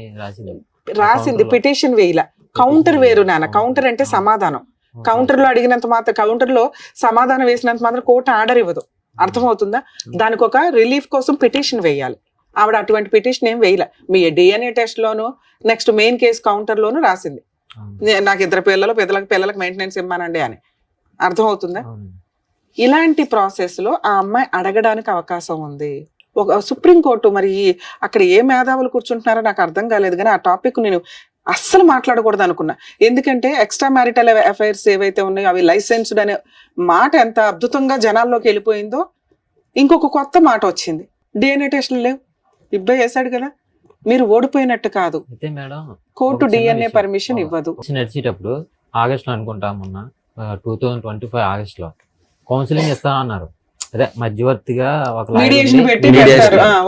D: రాసింది, పిటిషన్ వేయల. కౌంటర్ వేరు నాన్న. కౌంటర్ అంటే సమాధానం. కౌంటర్ లో అడిగినంత మాత్రం, కౌంటర్ లో సమాధానం వేసినంత మాత్రం కోర్టు ఆర్డర్ ఇవ్వదు, అర్థమవుతుందా? దానికి ఒక రిలీఫ్ కోసం పిటిషన్ వేయాలి. ఆవిడ అటువంటి పిటిషన్ ఏం వేయలే. మీ డిఎన్ఏ టెస్ట్ లోను నెక్స్ట్ మెయిన్ కేసు కౌంటర్ లోను రాసింది నాకు 2 పిల్లలకు మెయింటెనెన్స్ ఇవ్వమానండి అని, అర్థమవుతుందా? ఇలాంటి ప్రాసెస్ లో ఆ అమ్మాయి అడగడానికి అవకాశం ఉంది. ఒక సుప్రీంకోర్టు మరి అక్కడ ఏ మేధావులు కూర్చుంటున్నారో నాకు అర్థం కాలేదు, కానీ ఆ టాపిక్ నేను అస్సలు మాట్లాడకూడదు అనుకున్నా. ఎందుకంటే ఎక్స్ట్రా మ్యారిటల్ అఫైర్స్ ఏవైతే ఉన్నాయో అవి లైసెన్స్డ్ అనే మాట ఎంత అద్భుతంగా జనాల్లోకి వెళ్ళిపోయిందో, ఇంకొక కొత్త మాట వచ్చింది, డిఎన్ఏ టెస్ట్లు లేవు, ఇబ్బంది వేసాడు కదా, మీరు ఓడిపోయినట్టు కాదు.
B: అయితే మేడం
D: కోర్టు డిఎన్ఏ పర్మిషన్ ఇవ్వదు.
B: నడిచేటప్పుడు ఆగస్ట్ లో అనుకుంటా, మొన్న 2025 ఆగస్ట్ లో కౌన్సిలింగ్ ఇస్తానన్నారు. అదే మధ్యవర్తిగా ఒక
D: మీడియేషన్ పెట్టి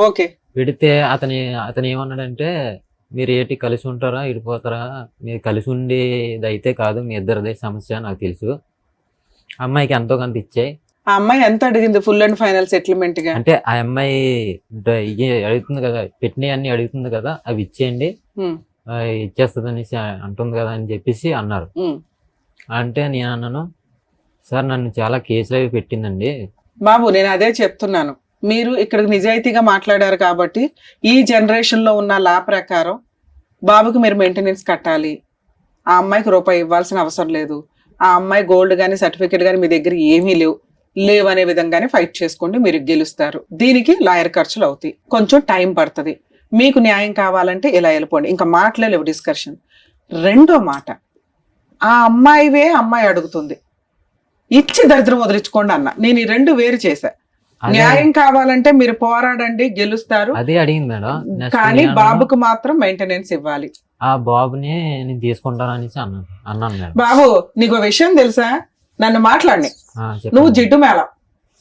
D: ఓకే
B: పెడితే అతను ఏమన్నాడంటే, మీరు ఏంటి కలిసి ఉంటారా ఇడిపోతారా, మీరు కలిసి ఉండేది అయితే కాదు, మీ ఇద్దరిదే సమస్య నాకు తెలుసు, అమ్మాయికి ఎంతో కొంత ఇచ్చాయి.
D: ఆ అమ్మాయి ఎంత అడిగింది ఫుల్ అండ్ ఫైనల్ సెటిల్మెంట్ గా?
B: అంటే ఆ అమ్మాయి అడుగుతుంది కదా, పెట్టినవి అన్ని అడుగుతుంది కదా, అవి ఇచ్చేయండి ఇచ్చేస్తుంది అనేసి అంటుంది కదా అని చెప్పేసి అన్నారు. అంటే నేను అన్నాను, సార్ నన్ను చాలా కేసులు అవి పెట్టిందండి
D: బాబు. నేను అదే చెప్తున్నాను, మీరు ఇక్కడ నిజాయితీగా మాట్లాడారు కాబట్టి ఈ జనరేషన్ లో ఉన్న లా ప్రకారం బాబుకి మీరు మెయింటెనెన్స్ కట్టాలి, ఆ అమ్మాయికి రూపాయి ఇవ్వాల్సిన అవసరం లేదు, ఆ అమ్మాయి గోల్డ్ కానీ సర్టిఫికేట్ కానీ మీ దగ్గర ఏమీ లేవు అనే విధంగానే ఫైట్ చేసుకోండి, మీరు గెలుస్తారు. దీనికి లాయర్ ఖర్చులు అవుతాయి, కొంచెం టైం పడుతుంది. మీకు న్యాయం కావాలంటే ఇలా వెళ్ళిపోండి, ఇంకా మాట్లాడలేవు డిస్కషన్. 2వ మాట, ఆ అమ్మాయి అడుగుతుంది, ఇచ్చి దరిద్రం వదిలించుకోండి అన్న. నేను ఈ 2 వేరు చేశా. న్యాయం కావాలంటే మీరు పోరాడండి, గెలుస్తారు,
B: అదే అడిగింది మేడం.
D: కానీ బాబుకు మాత్రం మెయింటెనెన్స్ ఇవ్వాలి.
B: ఆ బాబుని నేను తీసుకుంటాను అనేసి అన్నాను మేడం.
D: బాబు నీకు విషయం తెలుసా, నన్ను మాట్లాడి నువ్వు జిడ్డు మేళ,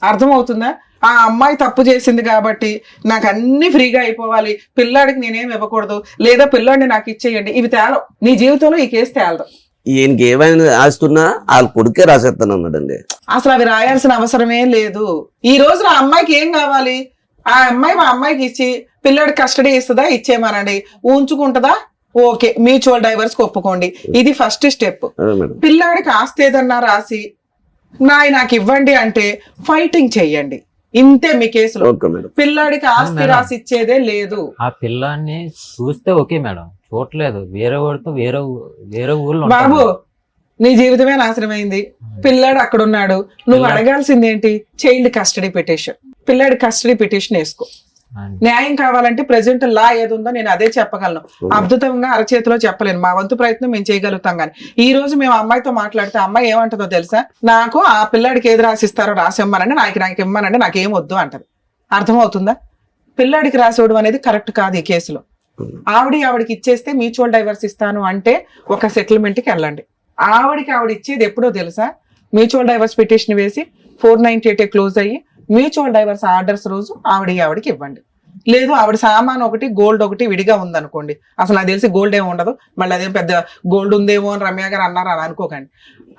D: అర్థమవుతుందా? ఆ అమ్మాయి తప్పు చేసింది కాబట్టి నాకు అన్ని ఫ్రీగా అయిపోవాలి, పిల్లాడికి నేనేం ఇవ్వకూడదు, లేదా పిల్లాడిని నాకు ఇచ్చేయండి, ఇవి తేలం. నీ జీవితంలో ఈ కేసు తేలదు.
E: ఈయనకి ఏమైనా ఆస్తున్నా వాళ్ళ కొడుకే రాసేస్తాను అన్నాడండి.
D: అసలు అవి రాయాల్సిన అవసరమే లేదు. ఈ రోజు ఆ అమ్మాయికి ఏం కావాలి, ఆ అమ్మాయి మా అమ్మాయికి ఇచ్చి పిల్లాడి కస్టడీ ఇస్తుందా, ఇచ్చేయమనండి. ఉంచుకుంటుందా, ఓకే, మ్యూచువల్ డైవర్స్ ఒప్పుకోండి. ఇది ఫస్ట్ స్టెప్.
E: అదే మేడం.
D: పిల్లాడికి ఆస్తి ఏదన్నా రాసి నాకు ఇవ్వండి అంటే ఫైటింగ్ చెయ్యండి. ఇంతే మీ కేసులో.
E: Okay madam.
D: పిల్లాడికి ఆస్తి
B: మేడం.
D: రాసి ఇచ్చేదే లేదు.
B: ఆ పిల్లాన్ని చూస్తే ఓకే మేడం, చూడలేదు. వేరే వాడితో వేరే ఊర్లో
D: బాబు,
B: ఉంటాడు.
D: నీ జీవితమే నాశనమైంది. పిల్లాడు అక్కడ ఉన్నాడు. నువ్వు అడగాల్సింది ఏంటి? Child custody petition. పిల్లాడి కస్టడీ పిటిషన్ వేసుకో.
B: అండి.
D: న్యాయం కావాలంటే ప్రెసెంట్ లా ఏది ఉందో నేను అదే చెప్పగలను. అద్భుతంగా అరచేతిలో చెప్పలేను. మా వంతు ప్రయత్నం మేము చేయగలుగుతాం. కానీ ఈ రోజు మేము అమ్మాయితో మాట్లాడితే అమ్మాయి ఏమంటుందో తెలుసా? నాకు ఆ పిల్లాడికి ఏది రాసిస్తారో రాసిమ్మనండి, నాకు ఇమ్మనండి, నాకేం వద్దు అంటది. అర్థమవుతుందా? పిల్లాడికి రాసివ్వడం అనేది కరెక్ట్ కాదు ఈ కేసులో. ఆవిడికి ఇచ్చేస్తే మ్యూచువల్ డైవర్స్ ఇస్తాను అంటే ఒక సెటిల్మెంట్ కి వెళ్ళండి. ఆవిడ ఇచ్చేది ఎప్పుడో తెలుసా? మ్యూచువల్ డైవర్స్ పిటిషన్ వేసి 498 క్లోజ్ అయ్యి మ్యూచువల్ డైవర్స్ ఆర్డర్స్ రోజు ఆవిడకి ఇవ్వండి. లేదు ఆవిడ సామాన్ ఒకటి గోల్డ్ ఒకటి విడిగా ఉందనుకోండి, అసలు నాకు తెలిసి గోల్డ్ ఏమి ఉండదు, మళ్ళీ అదేం పెద్ద గోల్డ్ ఉందేమో అని రమ్య గారు అన్నారు అని అనుకోకండి.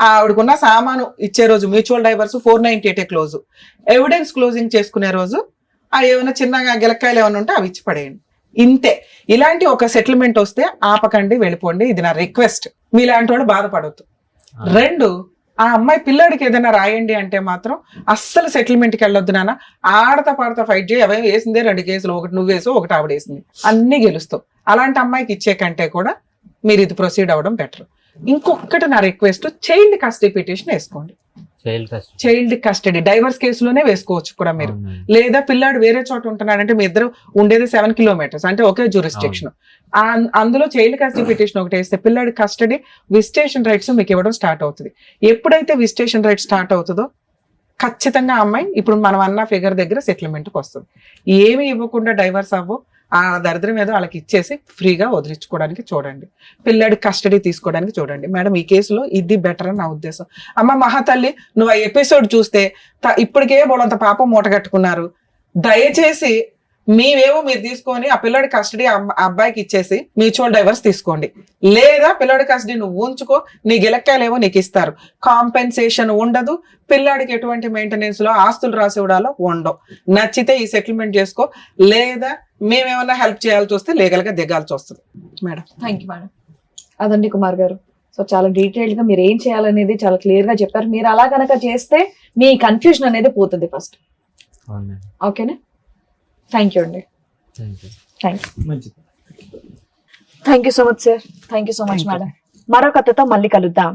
D: ఆవిడకున్న సామాను ఇచ్చే రోజు mutual divorce 498 close. Evidence closing చేసుకునే రోజు ఏమైనా చిన్నగా గిలక్కాయలు ఏమైనా ఉంటే అవి ఇచ్చి పడేయండి. ఇంతే. ఇలాంటి ఒక సెటిల్మెంట్ వస్తే ఆపకండి, వెళ్ళిపోండి. ఇది నా రిక్వెస్ట్. మీలాంటి వాడు బాధపడవద్దు. 2, ఆ అమ్మాయి పిల్లాడికి ఏదైనా రాయండి అంటే మాత్రం అస్సలు సెటిల్మెంట్కి వెళ్ళొద్దు నాన్న. ఆడతా పాడతా ఫైట్ చేయి. అవే వేసిందే 2 కేసులు, ఒకటి నువ్వు వేసావు, ఒకటి ఆవిడ వేసింది, అన్ని గెలుస్తావు. అలాంటి అమ్మాయికి ఇచ్చే కంటే కూడా మీరు ఇది ప్రొసీడ్ అవ్వడం బెటర్. ఇంకొకటి నా రిక్వెస్ట్, చైల్డ్ కస్టడీ పిటిషన్ వేసుకోండి. చైల్డ్ కస్టడీ డైవర్స్ కేసులోనే వేసుకోవచ్చు కూడా మీరు. లేదా పిల్లాడు వేరే చోట ఉంటున్నాడంటే మీ ఇద్దరు ఉండేది 7 కిలోమీటర్స్, అంటే ఒకే జ్యూరిస్డిక్షన్. అందులో చైల్డ్ కస్టడీ పిటిషన్ ఒకటి వేస్తే పిల్లాడి కస్టడీ విజిటేషన్ రైట్స్ మీకు ఇవ్వడం స్టార్ట్ అవుతుంది. ఎప్పుడైతే విజిటేషన్ రైట్ స్టార్ట్ అవుతుందో ఖచ్చితంగా అమ్మాయి ఇప్పుడు మనం అన్న ఫిగర్ దగ్గర సెటిల్మెంట్కి వస్తుంది. ఏమి ఇవ్వకుండా డైవర్స్ అవ్వు, ఆ దరిద్రం ఏదో వాళ్ళకి ఇచ్చేసి ఫ్రీగా వదిలించుకోవడానికి చూడండి. పిల్లాడి కస్టడీ తీసుకోవడానికి చూడండి. మేడం ఈ కేసులో ఇది బెటర్ అని నా ఉద్దేశం. అమ్మ మహాతల్లి, నువ్వు ఆ ఎపిసోడ్ చూస్తే ఇప్పటికే బోలంత పాపం మూటగట్టుకున్నారు. దయచేసి మీవేమో మీరు తీసుకొని ఆ పిల్లాడి కస్టడీ అబ్బాయికి ఇచ్చేసి మ్యూచువల్ డైవర్స్ తీసుకోండి. లేదా పిల్లాడి కస్టడీ నువ్వు ఉంచుకో, నీ గిలక్కాయలేమో నీకు ఇస్తారు. కాంపెన్సేషన్ ఉండదు. పిల్లాడికి ఎటువంటి మెయింటెనెన్స్ లో ఆస్తులు రాసి ఇవ్వడాలో ఉండవు. నచ్చితే ఈ సెటిల్మెంట్ చేసుకో, లేదా మేమేమన్నా హెల్ప్ చేయాల్సి వస్తే లీగల్ గా దిగాల్సి వస్తుంది. Madam
C: thank you madam. అదండి కుమార్ గారు. సో చాలా డీటెయిల్డ్ గా మీరు ఏం చేయాలనేది చాలా క్లియర్ గా చెప్పారు. మీరు అలా కనుక చేస్తే మీ కన్ఫ్యూజన్ అనేది పోతుంది ఫస్ట్. ఓకేనా? థ్యాంక్ యూ అండి.
F: మంచిది.
C: Thank you so much sir. Thank you so much madam. మరో కథతో మళ్ళీ కలుద్దాం.